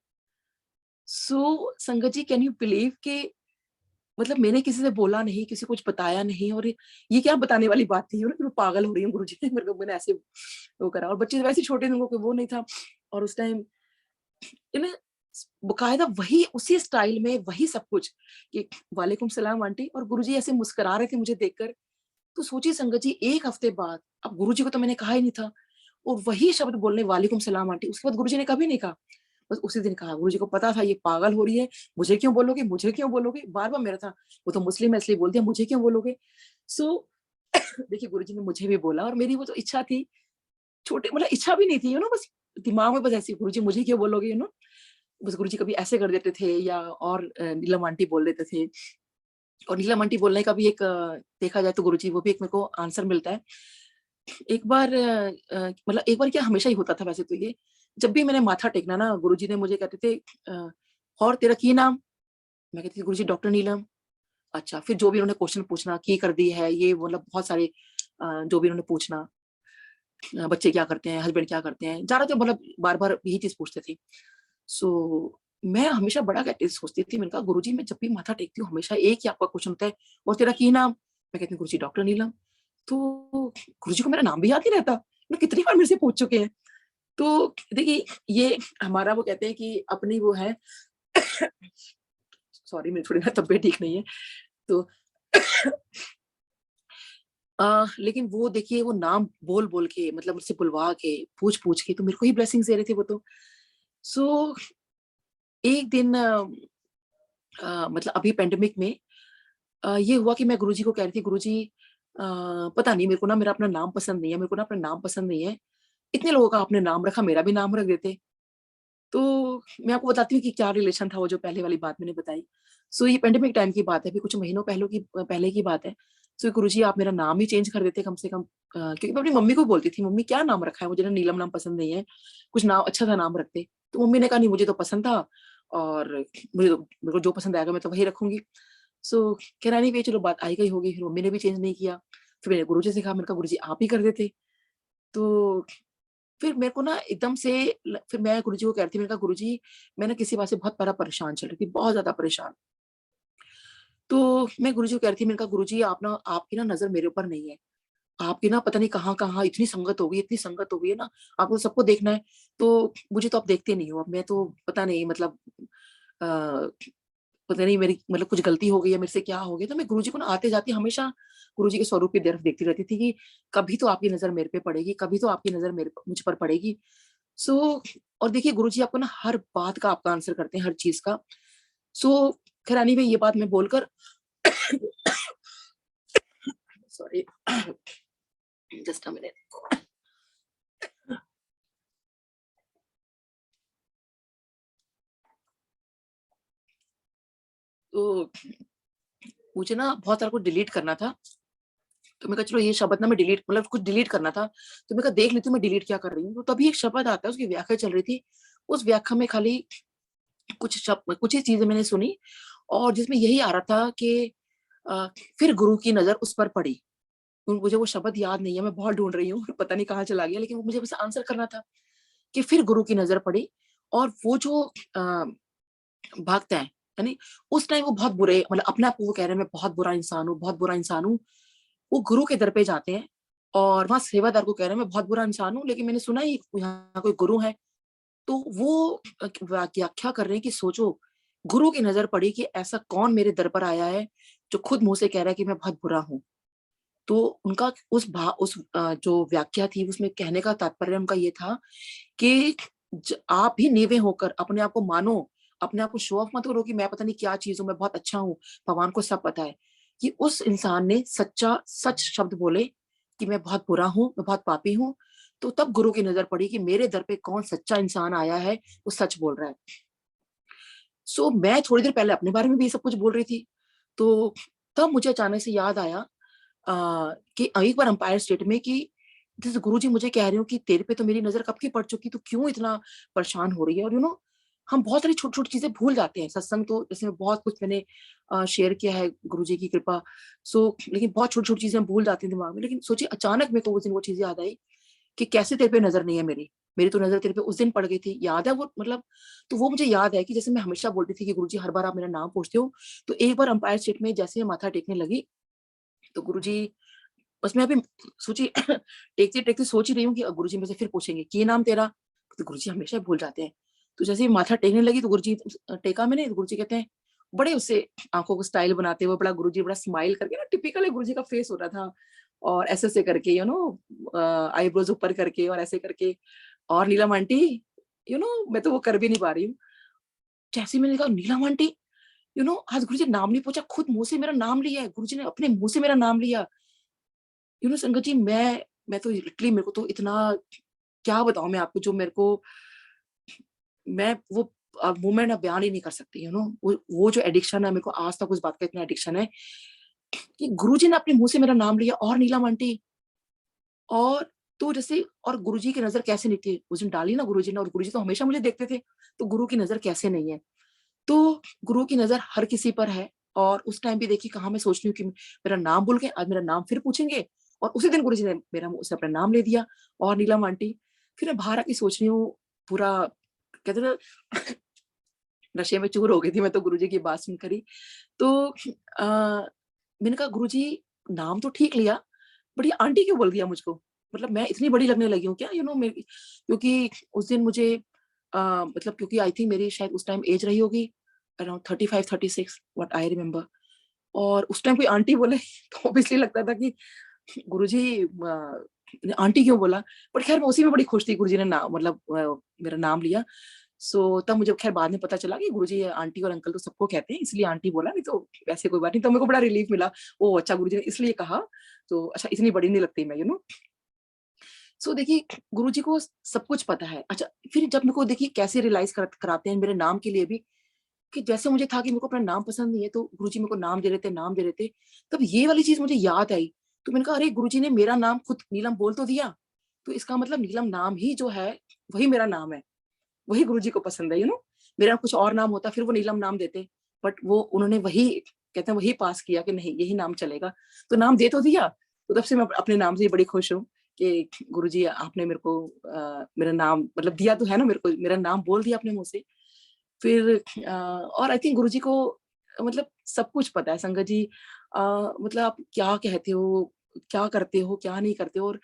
[SPEAKER 3] सो संगत जी, कैन यू बिलीव कि मतलब मैंने किसी से बोला नहीं, किसी को कुछ बताया नहीं, और ये क्या बताने वाली बात थी, मैं पागल हो रही हूँ, गुरुजी ने मेरे को मैंने ऐसे वो करा, और बच्चे वैसे छोटे थे, उनको वो नहीं था। और उस टाइम इन्हें बकायदा वही उसी स्टाइल में वही सब कुछ कि वालेकुम सलाम आंटी, और गुरुजी ऐसे मुस्कुरा रहे थे मुझे देखकर। तो सोचिए संगत जी, एक हफ्ते बाद, अब गुरुजी को तो मैंने कहा ही नहीं था, और वही शब्द बोलने वालेकुम सलाम आंटी, उसके बाद गुरुजी ने कभी नहीं कहा, बस उसी दिन कहा। गुरुजी को पता था ये पागल हो रही है, मुझे क्यों बोलोगे, मुझे क्यों बोलोगे, बार बार मेरा था, वो तो मुस्लिम है इसलिए बोल दिया, मुझे क्यों बोलोगे। सो देखिए गुरुजी ने मुझे भी बोला, और मेरी वो जो इच्छा थी, छोटे मतलब इच्छा भी नहीं थी, बस दिमाग में बस ऐसी, गुरुजी मुझे क्यों बोलोगे, बस गुरुजी कभी ऐसे कर देते थे, या और नीलम आंटी बोल देते थे। और नीलम आंटी बोलने का भी एक देखा जाए तो गुरुजी, वो भी एक मेरे को आंसर मिलता है। एक बार मतलब एक बार क्या, हमेशा ही होता था वैसे तो ये, जब भी मैंने माथा टेकना ना, गुरुजी ने मुझे कहते थे और तेरा की नाम, मैं कहती थी गुरुजी डॉक्टर नीलम। अच्छा, फिर जो भी उन्होंने क्वेश्चन पूछना, की कर दी है ये, मतलब बहुत सारे जो भी उन्होंने पूछना, बच्चे क्या करते हैं, हस्बैंड क्या करते हैं, ज्यादातर मतलब बार बार यही चीज पूछते थे। सो मैं हमेशा बड़ा कहते सोचती थी, मैंने कहा गुरुजी मैं जब भी माथा टेकती हूँ हमेशा एक ही आपका क्वेश्चन होता है, और तेरा की नाम, मैं कहती हूँ गुरुजी डॉक्टर नीलम। तो गुरुजी को मेरा नाम भी याद नहीं रहता, कितनी बार मेरे से पूछ चुके हैं। तो देखिए ये हमारा वो कहते हैं कि अपनी वो है सॉरी मेरी थोड़ी ना तबीयत ठीक नहीं है, तो लेकिन वो देखिए वो नाम बोल बोल के, मतलब मुझसे बुलवा के, पूछ पूछ के, तो मेरे को ही ब्लेसिंग्स दे रहे थे वो तो। सो एक दिन मतलब अभी पेंडेमिक में ये हुआ कि मैं गुरुजी को कह रही थी, गुरुजी पता नहीं मेरे को ना मेरा अपना नाम पसंद नहीं है, मेरे को ना अपना नाम पसंद नहीं है, इतने लोगों का आपने नाम रखा, मेरा भी नाम रख देते। तो मैं आपको बताती हूँ कि क्या रिलेशन था, वो जो पहले वाली बात मैंने बताई। सो ये पेंडेमिक टाइम की बात है, अभी कुछ महीनों पहले की बात है। सो गुरुजी आप मेरा नाम ही चेंज कर देते कम से कम, क्योंकि मैं अपनी मम्मी को बोलती थी, मम्मी क्या नाम रखा है, मुझे ना नीलम नाम पसंद नहीं है, कुछ नाम अच्छा सा नाम रखते। तो मम्मी ने कहा नहीं मुझे तो पसंद था, और मेरे को जो पसंद आएगा मैं तो वही रखूंगी। सो कह रहा नहीं भाई चलो बात आई गई होगी, फिर मम्मी ने भी चेंज नहीं किया। फिर मैंने गुरुजी से कहा, मैंने कहा गुरुजी आप ही कर देते। तो फिर मेरे को ना एकदम से फिर मैं गुरुजी को कह रही थी, मैंने कहा गुरुजी मैं ना किसी बात से बहुत बड़ा परेशान चल रही थी, बहुत ज्यादा परेशान। तो मैं गुरुजी को कह रही थी, मैंने कहा गुरुजी आप ना, आपकी ना नजर मेरे ऊपर नहीं है, आपकी ना पता नहीं कहाँ कहाँ इतनी संगत हो गई, इतनी संगत हो गई है ना, आपको सबको देखना है, तो मुझे तो आप देखते नहीं हो, अब मैं तो पता नहीं मतलब पता नहीं मेरी मतलब कुछ गलती हो गई है, मेरे से क्या हो गया। तो मैं गुरुजी को ना आते जाते हमेशा गुरुजी के स्वरूप की तरफ देखती रहती थी कि कभी तो आपकी नजर मेरे पे पड़ेगी, कभी तो आपकी नजर मुझ पर पड़ेगी। सो और देखिए गुरुजी आपको ना हर बात का आपका आंसर करते हैं, हर चीज का। सो खैरानी में ये बात मैं बोलकर सॉरी जस्ट अ मिनट। तो मुझे ना बहुत सारा कुछ डिलीट करना था, तो मैं कहा चलो ये शब्द ना मैं डिलीट, मतलब कुछ डिलीट करना था, तो मैं कहा देख लेती हूँ मैं डिलीट क्या कर रही हूँ। तो तभी एक शब्द आता है, उसकी व्याख्या चल रही थी, उस व्याख्या में खाली कुछ शब्द, कुछ ही चीजें मैंने सुनी, और जिसमें यही आ रहा था कि फिर गुरु की नजर उस पर पड़ी। मुझे वो शब्द याद नहीं है, मैं बहुत ढूंढ रही हूँ, पता नहीं कहाँ चला गया, लेकिन वो मुझे बस आंसर करना था कि फिर गुरु की नजर पड़ी। और वो जो भक्त है, यानी उस टाइम वो बहुत बुरे, मतलब अपने आप को वो कह रहे हैं मैं बहुत बुरा इंसान हूँ, बहुत बुरा इंसान हूँ। वो गुरु के दर पे जाते हैं और वहां सेवादार को कह रहे हैं मैं बहुत बुरा इंसान हूँ, लेकिन मैंने सुना ही यहाँ कोई गुरु है। तो वो व्याख्या कर रहे हैं कि सोचो गुरु की नजर पड़ी कि ऐसा कौन मेरे दर पर आया है जो खुद मुंह से कह रहा है कि मैं बहुत बुरा हूँ। तो उनका उस जो व्याख्या थी उसमें कहने का तात्पर्य उनका ये था कि आप भी नीवे होकर अपने आप को मानो, अपने आप को शो ऑफ मत करो कि मैं पता नहीं क्या चीज हूँ, मैं बहुत अच्छा हूँ, भगवान को सब पता है। कि उस इंसान ने सच शब्द बोले कि मैं बहुत बुरा हूँ, मैं बहुत पापी हूँ। तो तब गुरु की नजर पड़ी कि मेरे दर पे कौन सच्चा इंसान आया है, वो सच बोल रहा है। सो मैं थोड़ी देर पहले अपने बारे में भी ये सब कुछ बोल रही थी, तो तब मुझे अचानक से याद आया कि एक बार अंपायर स्टेट में कि जैसे गुरुजी मुझे कह रहे हो कि तेरे पे तो मेरी नजर कब की पड़ चुकी, तो क्यों इतना परेशान हो रही है। और हम बहुत सारी छोटी छोटी चीजें भूल जाते हैं। सत्संग तो जैसे बहुत कुछ मैंने शेयर किया है, गुरुजी की कृपा। लेकिन बहुत छोटी छोटी चीजें हम भूल जाते हैं दिमाग में। लेकिन सोचिए अचानक मेरे को उस दिन वो चीज याद आई कि कैसे तेरे पे नजर नहीं है मेरी मेरी तो नजर तेरे पे उस दिन पड़ गई थी, याद है वो, मतलब। तो वो मुझे याद है कि जैसे मैं हमेशा बोलती थी कि गुरुजी हर बार आप मेरा नाम पूछते हो, तो एक बार अंपायर स्टेट में जैसे मैं माथा टेकने लगी, तो गुरुजी, बस मैं अभी सोची टेकते टेकते सोच ही रही हूँ कि गुरुजी मुझसे फिर पूछेंगे कि ये नाम तेरा, तो गुरुजी हमेशा भूल जाते हैं। तो जैसे ही माथा टेकने लगी तो गुरुजी टेका मैंने, तो गुरुजी कहते हैं, बड़े उससे आंखों को स्टाइल बनाते हुए, बड़ा गुरुजी बड़ा स्माइल करके ना, टिपिकल है गुरुजी का फेस हो रहा था, और ऐसे करके आईब्रोज ऊपर करके और ऐसे करके, और नीलम आंटी, मैं तो वो कर भी नहीं पा रही हूँ। जैसे मैंने कहा नीलम आंटी, आज गुरुजी नाम नहीं पूछा, खुद मुंह से मेरा नाम लिया है, गुरुजी ने अपने मुंह से मेरा नाम लिया। संगत जी, मैं तो लिटरली, मेरे को तो इतना क्या बताऊं मैं आपको, जो मेरे को, मैं वो मोमेंट अब बयान ही नहीं कर सकती। वो जो एडिक्शन है, मेरे को आज तक उस बात का इतना एडिक्शन है कि गुरुजी ने अपने मुंह से मेरा नाम लिया, और नीलम आंटी, और तो जैसे, और गुरुजी की नजर कैसे नहीं थी उस दिन डाली ना गुरुजी ने, और गुरुजी तो हमेशा मुझे देखते थे, तो गुरु की नजर कैसे नहीं है। तो गुरु की नजर हर किसी पर है। और उस टाइम भी देखिए कहाँ मैं सोच रही हूँ कि मेरा नाम भूल गए, आज मेरा नाम फिर पूछेंगे, और उसी दिन गुरुजी ने मेरा मुंह से अपना नाम ले दिया, और नीलम आंटी। फिर मैं बाहर आके सोच रही हूँ, पूरा कहते ना नशे में चूर हो गई थी मैं तो गुरुजी की बात सुनकर ही। तो मैंने कहा गुरुजी, नाम तो ठीक लिया, बट ये आंटी क्यों बोल दिया मुझको, मतलब मैं इतनी बड़ी लगने लगी हूँ क्या, मेरी, क्योंकि उस दिन मुझे मतलब, क्योंकि आई थिंक मेरी शायद उस टाइम एज रही होगी अराउंड 35-36, व्हाट आई रिमेम्बर। और उस टाइम कोई आंटी बोले तो ऑब्वियसली लगता था कि गुरुजी आंटी क्यों बोला। बट खैर मैं उसी में बड़ी खुश थी, गुरुजी ने नाम, मतलब मेरा नाम लिया। तब मुझे खैर बाद में पता चला कि गुरुजी आंटी और अंकल तो सबको कहते हैं, इसलिए आंटी बोला, नहीं तो वैसे कोई बात नहीं। तो मेरे को बड़ा रिलीफ मिला, ओ अच्छा गुरुजी ने इसलिए कहा, तो अच्छा इतनी बड़ी नहीं लगती मैं, देखिए गुरुजी को सब कुछ पता है। अच्छा, फिर जब मेरे को देखिए कैसे रियलाइज कराते हैं मेरे नाम के लिए भी, कि जैसे मुझे था कि मेरे को अपना नाम पसंद नहीं है, तो गुरुजी मेरे को नाम दे रहे थे। तब ये वाली चीज मुझे याद आई, तो मैंने कहा अरे गुरुजी ने मेरा नाम खुद नीलम बोल तो दिया, तो इसका मतलब नीलम नाम ही जो है वही मेरा नाम है, वही गुरुजी को पसंद है। मेरा कुछ और नाम होता फिर वो नीलम नाम देते, बट वो उन्होंने वही, कहते हैं वही पास किया कि नहीं यही नाम चलेगा, तो नाम दे तो दिया। तो तब से मैं अपने नाम से बड़ी खुश हूँ कि गुरुजी आपने मेरे को मेरा नाम मतलब दिया तो है ना, मेरे को मेरा नाम बोल दिया अपने मुंह से। फिर और आई थिंक गुरुजी को मतलब सब कुछ पता है संगत जी। मतलब आप क्या कहते हो, क्या करते हो, क्या नहीं करते हो। और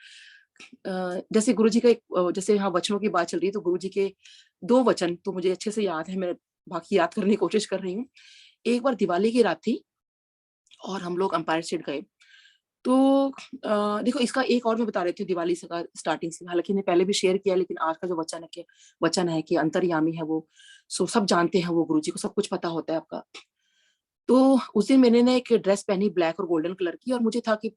[SPEAKER 3] जैसे गुरुजी का एक जैसे यहाँ वचनों की बात चल रही है, तो गुरुजी के 2 वचन तो मुझे अच्छे से याद है, मैं बाकी याद करने की कोशिश कर रही हूँ। एक बार दिवाली की रात थी और हम लोग अंपायर स्टेट गए। तो देखो इसका एक और मैं बता रही थी दिवाली से का स्टार्टिंग से, हालांकि मैंने पहले भी शेयर किया, लेकिन आज का जो वचन है कि अंतर्यामी है वो, सब जानते हैं वो, गुरुजी को सब कुछ पता होता है आपका। तो उस दिन मैंने ना एक ड्रेस पहनी ब्लैक और गोल्डन कलर की, और मुझे था कि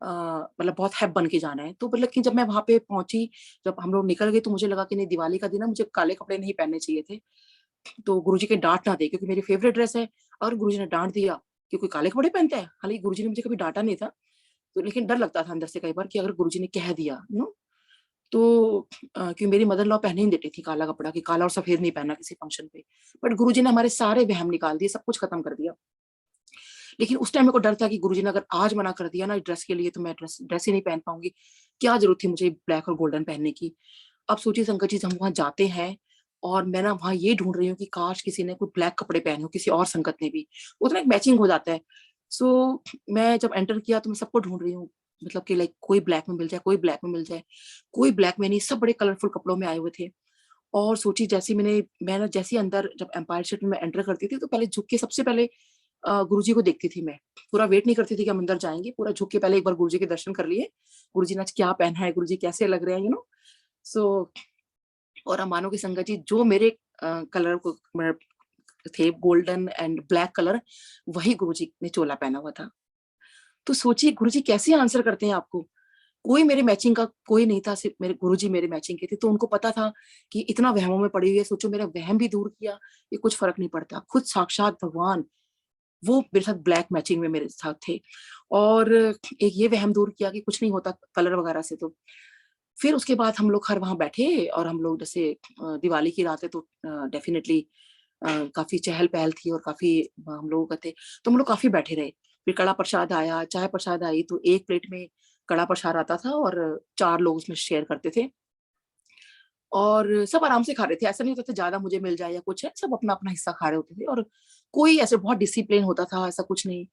[SPEAKER 3] मतलब बहुत हैप बन के जाना है। तो मतलब कि जब मैं वहां पे पहुंची, जब हम लोग निकल गए, तो मुझे लगा कि नहीं दिवाली का दिन है, मुझे काले कपड़े नहीं पहनने चाहिए थे, तो गुरुजी के डांट ना दे, क्योंकि मेरी फेवरेट ड्रेस है। और गुरुजी ने डांट दिया कि कोई काले कपड़े पहनता है। हालांकि गुरुजी ने मुझे कभी डांटा नहीं था, तो लेकिन डर लगता था अंदर से कई बार कि अगर गुरुजी ने कह दिया तो कि मेरी मदर लॉ पहने ही देती थी काला कपड़ा, कि काला और सफेद नहीं पहनना किसी फंक्शन पे। बट गुरुजी ने हमारे सारे वहम निकाल दिए, सब कुछ खत्म कर दिया। लेकिन उस टाइम मेरे को डर था कि गुरुजी ने अगर आज मना कर दिया ना ड्रेस के लिए, तो मैं ड्रेस ही नहीं पहन पाऊंगी। क्या जरूरत थी मुझे ब्लैक और गोल्डन पहनने की। अब सोचिए संकट जी, हम वहां जाते हैं और मैं ना वहां ये ढूंढ रही हूँ कि काश किसी ने कोई ब्लैक कपड़े पहने हो, किसी और संगत ने भी, उतना एक मैचिंग हो जाता है। मैं जब एंटर किया तो मैं सबको ढूंढ रही हूँ, मतलब कि लाइक कोई ब्लैक में मिल जाए, कोई ब्लैक में मिल जाए, कोई ब्लैक में नहीं, सब बड़े कलरफुल कपड़ों में आए हुए थे। और सोची जैसे मैं ना जैसे अंदर जब एम्पायर स्टेट में एंटर करती थी, तो पहले झुक के सबसे पहले गुरुजी को देखती थी मैं। पूरा वेट नहीं करती थी कि हम अंदर जाएंगे, पूरा झुक के पहले एक बार गुरुजी के दर्शन कर लिए, गुरुजी ने आज क्या पहना है, गुरुजी कैसे लग रहे हैं, सो और हम मानो की संगत जी, जो मेरे कलर को थे गोल्डन एंड ब्लैक कलर, वही गुरुजी ने चोला पहना हुआ था। तो सोचिए गुरुजी कैसे आंसर करते हैं आपको कोई मेरे मैचिंग का कोई नहीं था, सिर्फ मेरे गुरुजी मेरे मैचिंग के थे। तो उनको पता था कि इतना वहमों में पड़ी हुई है, सोचो मेरा वहम भी दूर किया, ये कुछ फर्क नहीं पड़ता। खुद साक्षात भगवान वो मेरे साथ ब्लैक मैचिंग में मेरे साथ थे, और एक ये वहम दूर किया कि कुछ नहीं होता कलर वगैरह से। तो फिर उसके बाद हम लोग हर वहां बैठे, और हम लोग जैसे दिवाली की रात है तो डेफिनेटली काफी चहल पहल थी और काफी हम लोगों का थे, तो हम लोग काफी बैठे रहे। फिर कड़ा प्रसाद आया, चाय प्रसाद आई, तो एक प्लेट में कड़ा प्रसाद आता था और 4 लोग उसमें शेयर करते थे, और सब आराम से खा रहे थे। ऐसा नहीं होता था ज्यादा मुझे मिल जाए या कुछ है, सब अपना अपना हिस्सा खा रहे होते थे, और कोई ऐसे बहुत डिसिप्लिन होता था ऐसा कुछ नहीं।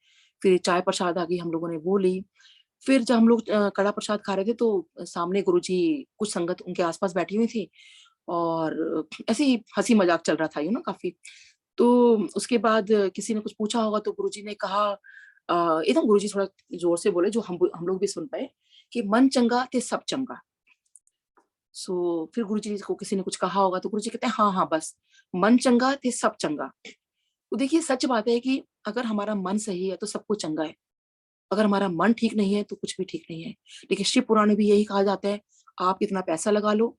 [SPEAKER 3] फिर चाय प्रसाद आ गई, हम लोगों ने वो ली। फिर जब हम लोग कड़ा प्रसाद खा रहे थे तो सामने गुरुजी, कुछ संगत उनके आसपास बैठी हुई थी, और ऐसे ही हंसी मजाक चल रहा था काफी। तो उसके बाद किसी ने कुछ पूछा होगा, तो गुरुजी ने कहा, एकदम गुरुजी थोड़ा जोर से बोले जो हम लोग भी सुन पाए, कि मन चंगा ते सब चंगा। सो फिर गुरुजी को किसी ने कुछ कहा होगा, तो गुरुजी कहते हैं हाँ हाँ बस, मन चंगा ते सब चंगा। तो देखिए सच बात है कि अगर हमारा मन सही है तो सब कुछ चंगा है, अगर हमारा मन ठीक नहीं है तो कुछ भी ठीक नहीं है। देखिए शिव पुराण में भी यही कहा जाता है, आप इतना पैसा लगा लो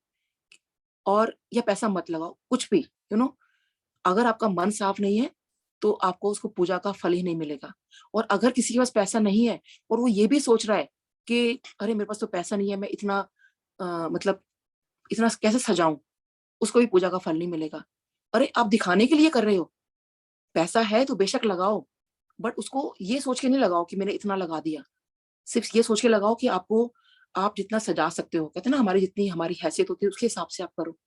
[SPEAKER 3] और या पैसा मत लगाओ, कुछ भी अगर आपका मन साफ नहीं है तो आपको उसको पूजा का फल ही नहीं मिलेगा। और अगर किसी के पास पैसा नहीं है और वो ये भी सोच रहा है कि अरे मेरे पास तो पैसा नहीं है, मैं इतना मतलब इतना कैसे सजाऊं, उसको भी पूजा का फल नहीं मिलेगा। अरे आप दिखाने के लिए कर रहे हो, पैसा है तो बेशक लगाओ, बट उसको ये सोच के नहीं लगाओ कि मैंने इतना लगा दिया। सिर्फ ये सोच के लगाओ कि आप जितना सजा सकते हो, कहते हैं ना हमारी जितनी हमारी हैसियत होती है उसके हिसाब से आप करो।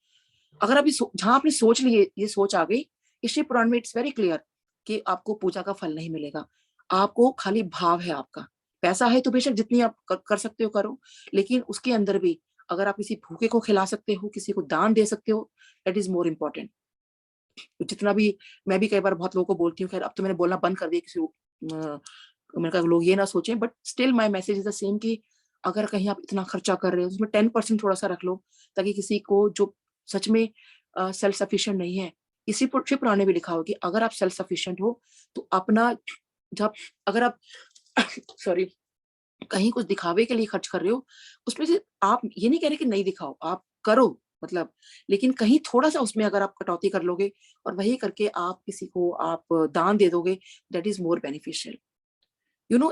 [SPEAKER 3] अगर अभी जहां आपने सोच ली, ये सोच आ गई, शिव पुराण में इट्स वेरी क्लियर कि आपको पूजा का फल नहीं मिलेगा। आपको खाली भाव है आपका, पैसा है तो बेशक जितनी आप कर सकते हो करो, लेकिन उसके अंदर भी अगर आप किसी भूखे को खिला सकते हो, किसी को दान दे सकते हो, दैट इज मोर इम्पोर्टेंट। जितना भी मैं भी कई बार बहुत लोगों को बोलती हूँ, खैर अब तो मैंने बोलना बंद कर दिया किसी को, मैंने कहा लोग ये ना सोचें, but still my message is the same कि अगर कहीं आप इतना खर्चा कर रहे हो उसमें 10% थोड़ा सा रख लो, ताकि किसी को जो सच में सेल्फ सफिशिएंट नहीं है, इसी शिव पुराण में भी लिखा हो कि अगर आप सेल्फ सफिशिएंट हो तो अपना, जब अगर आप सॉरी कहीं कुछ दिखावे के लिए खर्च कर रहे हो, उसमें से आप ये नहीं कह रहे कि नहीं दिखाओ, आप करो मतलब, लेकिन कहीं थोड़ा सा उसमें अगर आप कटौती कर लोगे और वही करके आप किसी को आप दान दे दोगे, दैट इज मोर बेनिफिशियल।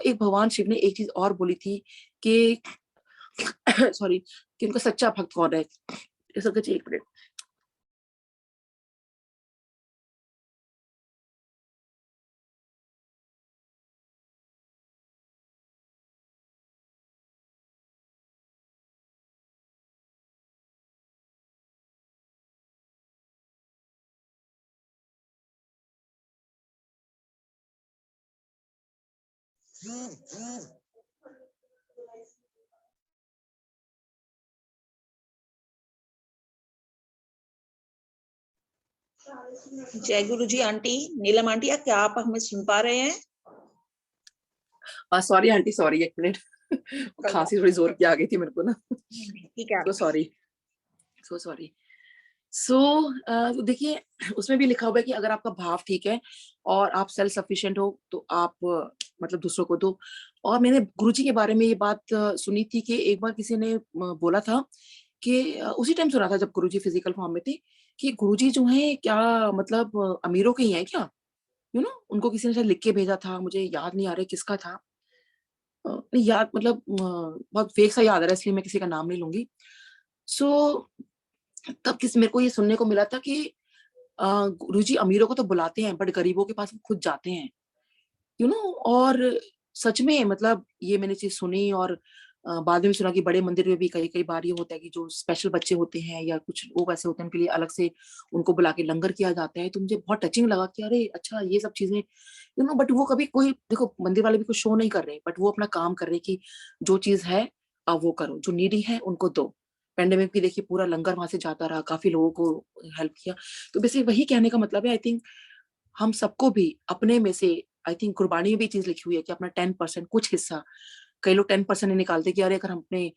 [SPEAKER 3] एक भगवान शिव ने एक चीज और बोली थी कि सॉरी, कि उनका सच्चा भक्त कौन है। एक मिनट,
[SPEAKER 4] जय गुरु जी। आंटी नीलम आंटी, क्या आप हमें सुन पा रहे हैं?
[SPEAKER 3] सॉरी आंटी, सॉरी एक मिनट, खांसी थोड़ी जोर की आ गई थी मेरे को ना,
[SPEAKER 4] ठीक है,
[SPEAKER 3] तो सॉरी, सो सॉरी। सो देखिए उसमें भी लिखा हुआ है कि अगर आपका भाव ठीक है और आप सेल्फ सफिशिएंट हो तो आप मतलब दूसरों को दो। और मैंने गुरुजी के बारे में ये बात सुनी थी कि एक बार किसी ने बोला था कि उसी टाइम सुना था जब गुरुजी फिजिकल फॉर्म में थे, कि गुरुजी जो है क्या मतलब अमीरों के ही हैं क्या, उनको किसी ने शायद लिख के भेजा था, मुझे याद नहीं आ रहा किसका था, नहीं याद, मतलब बहुत फेक सा याद आ रहा है, इसलिए मैं किसी का नाम नहीं लूंगी। सो तब मेरे को ये सुनने को मिला था कि गुरुजी अमीरों को तो बुलाते हैं बट गरीबों के पास वो खुद जाते हैं, और सच में मतलब ये मैंने चीज सुनी, और बाद में भी सुना कि बड़े मंदिर में भी कई कई बार ये होता है कि जो स्पेशल बच्चे होते हैं या कुछ लोग ऐसे होते हैं उनके लिए अलग से उनको बुला के लंगर किया जाता है। तो मुझे बहुत टचिंग लगा कि अरे अच्छा ये सब चीजें, बट वो कभी कोई, देखो मंदिर वाले भी कुछ शो नहीं कर रहे, बट वो अपना काम कर रहे कि जो चीज है आप वो करो, जो नीडी है उनको दो। पेंडेमिक भी देखिए पूरा लंगर वहां से जाता रहा, काफी लोगों को हेल्प किया। तो बेसिक वही कहने का मतलब है, आई थिंक हम सबको भी अपने में से, आई थिंक गुरबाणी में भी चीज लिखी हुई है कि अपना 10% कुछ हिस्सा, कई लोग 10% नहीं निकालते कि अरे अगर हम अपने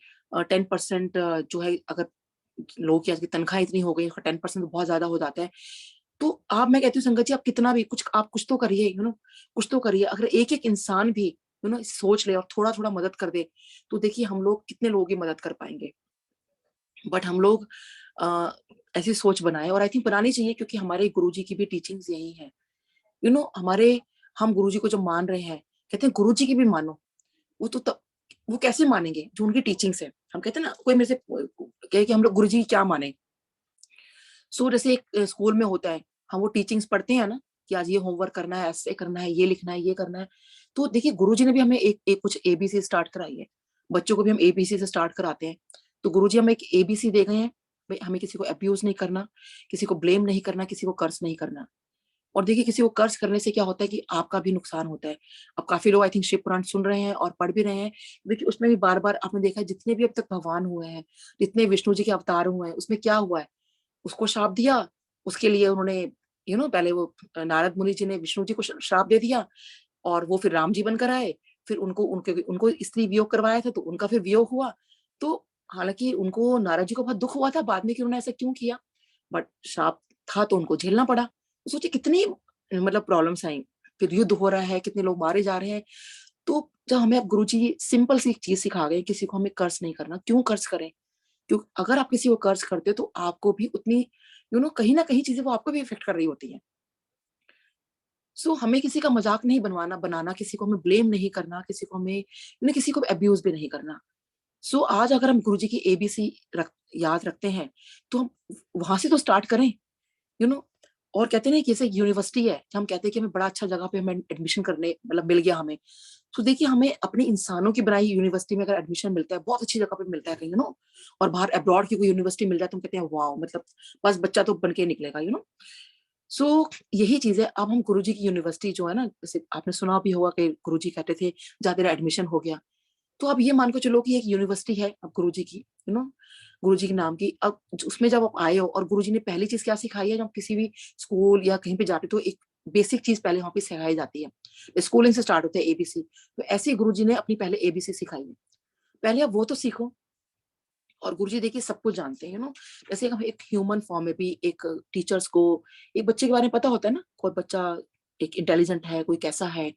[SPEAKER 3] 10% जो है, अगर लोगों की आज की तनख्वाह इतनी हो गई, 10% तो बहुत ज्यादा हो जाता है। तो आप, मैं कहती हूँ संगत जी, आप कितना भी कुछ, आप कुछ तो करिए, कुछ तो करिए। अगर एक एक इंसान भी सोच ले और थोड़ा थोड़ा मदद कर दे, तो देखिए हम लोग कितने लोगों की मदद कर पाएंगे। बट हम लोग ऐसी सोच बनाए, और आई थिंक बनानी चाहिए, क्योंकि हमारे गुरुजी की भी टीचिंग्स यही है। हमारे, हम गुरुजी को जो मान रहे हैं, कहते हैं गुरुजी की भी मानो। वो तो तब, वो कैसे मानेंगे जो उनकी टीचिंग्स है। हम कहते हैं ना, कोई मेरे से कहे कि हम लोग गुरुजी क्या माने। जैसे एक स्कूल में होता है, हम वो टीचिंग्स पढ़ते हैं ना कि आज ये होमवर्क करना है, ऐसे करना है, ये लिखना है, ये करना है। तो देखिए गुरुजी ने भी हमें एक कुछ एबीसी स्टार्ट कराई है। बच्चों को भी हम एबीसी से स्टार्ट कराते हैं। तो गुरुजी हमें एक एबीसी दे गए हैं, भाई हमें किसी को अब्यूज नहीं करना, किसी को ब्लेम नहीं करना, किसी को कर्ज नहीं करना। और देखिए किसी को कर्ज करने से क्या होता है कि आपका भी नुकसान होता है। अब काफी लोग आई थिंक शिव पुराण सुन रहे हैं और पढ़ भी रहे हैं। देखिए उसमें भी बार बार आपने देखा है, जितने भी अब तक भगवान हुए हैं, जितने विष्णु जी के अवतार हुए हैं, उसमें क्या हुआ है, उसको श्राप दिया। उसके लिए उन्होंने पहले वो नारद मुनि जी ने विष्णु जी को श्राप दे दिया, और वो फिर राम जी बनकर आए। फिर उनको स्त्री वियोग करवाया था, तो उनका फिर वियोग हुआ। तो हालांकि उनको, नारद जी को बहुत दुख हुआ था बाद में कि उन्होंने ऐसा क्यों किया, बट श्राप था तो उनको झेलना पड़ा। तो सोचिए कितनी मतलब प्रॉब्लम्स आई। फिर युद्ध हो रहा है, कितने लोग मारे जा रहे हैं। तो जब हमें अब गुरुजी सिंपल सी एक चीज सिखा गए, किसी को हमें कर्ज नहीं करना। क्यों कर्ज करें? क्योंकि अगर आप किसी को कर्ज करते हो तो आपको भी उतनी कहीं ना कहीं चीजें वो आपको भी इफेक्ट कर रही होती है। हमें किसी का मजाक नहीं बनाना, किसी को हमें ब्लेम नहीं करना, किसी को हमें किसी को अब्यूज भी नहीं करना। आज अगर हम गुरुजी की एबीसी याद रखते हैं, तो हम वहां से तो स्टार्ट करें। यू नो और कहते हैं ना कि जैसे यूनिवर्सिटी है, हम कहते हैं कि हमें बड़ा अच्छा जगह पे हमें एडमिशन करने मतलब मिल गया हमें। तो देखिए हमें अपने इंसानों की बनाई यूनिवर्सिटी में अगर एडमिशन मिलता है, बहुत अच्छी जगह पे मिलता है कहीं और बाहर अब्रॉड की कोई यूनिवर्सिटी मिल जाए, तो हम कहते हैं वाओ, मतलब बस बच्चा तो बन के निकलेगा। सो यही चीज है। अब हम गुरुजी की यूनिवर्सिटी जो है ना, जैसे आपने सुना भी होगा कि गुरुजी कहते थे जा तेरा एडमिशन हो गया। तो अब ये मान के चलो कि एक यूनिवर्सिटी है अब गुरुजी की, गुरुजी के नाम की। अब उसमें जब आप आए हो, और गुरुजी ने पहली चीज क्या सिखाई है, जब किसी भी स्कूल या कहीं पे जाते तो एक बेसिक चीज पहले वहां पे सिखाई जाती है। स्कूलिंग से स्टार्ट होता है एबीसी। तो ऐसे ही गुरुजी ने अपनी पहले एबीसी सिखाई है। पहले अब वो तो सीखो। और गुरुजी देखिए सब कुछ जानते हैं। जैसे हम एक ह्यूमन फॉर्म में भी एक टीचर्स को, एक बच्चे के बारे में पता होता है ना, कोई बच्चा एक इंटेलिजेंट है, कोई कैसा है,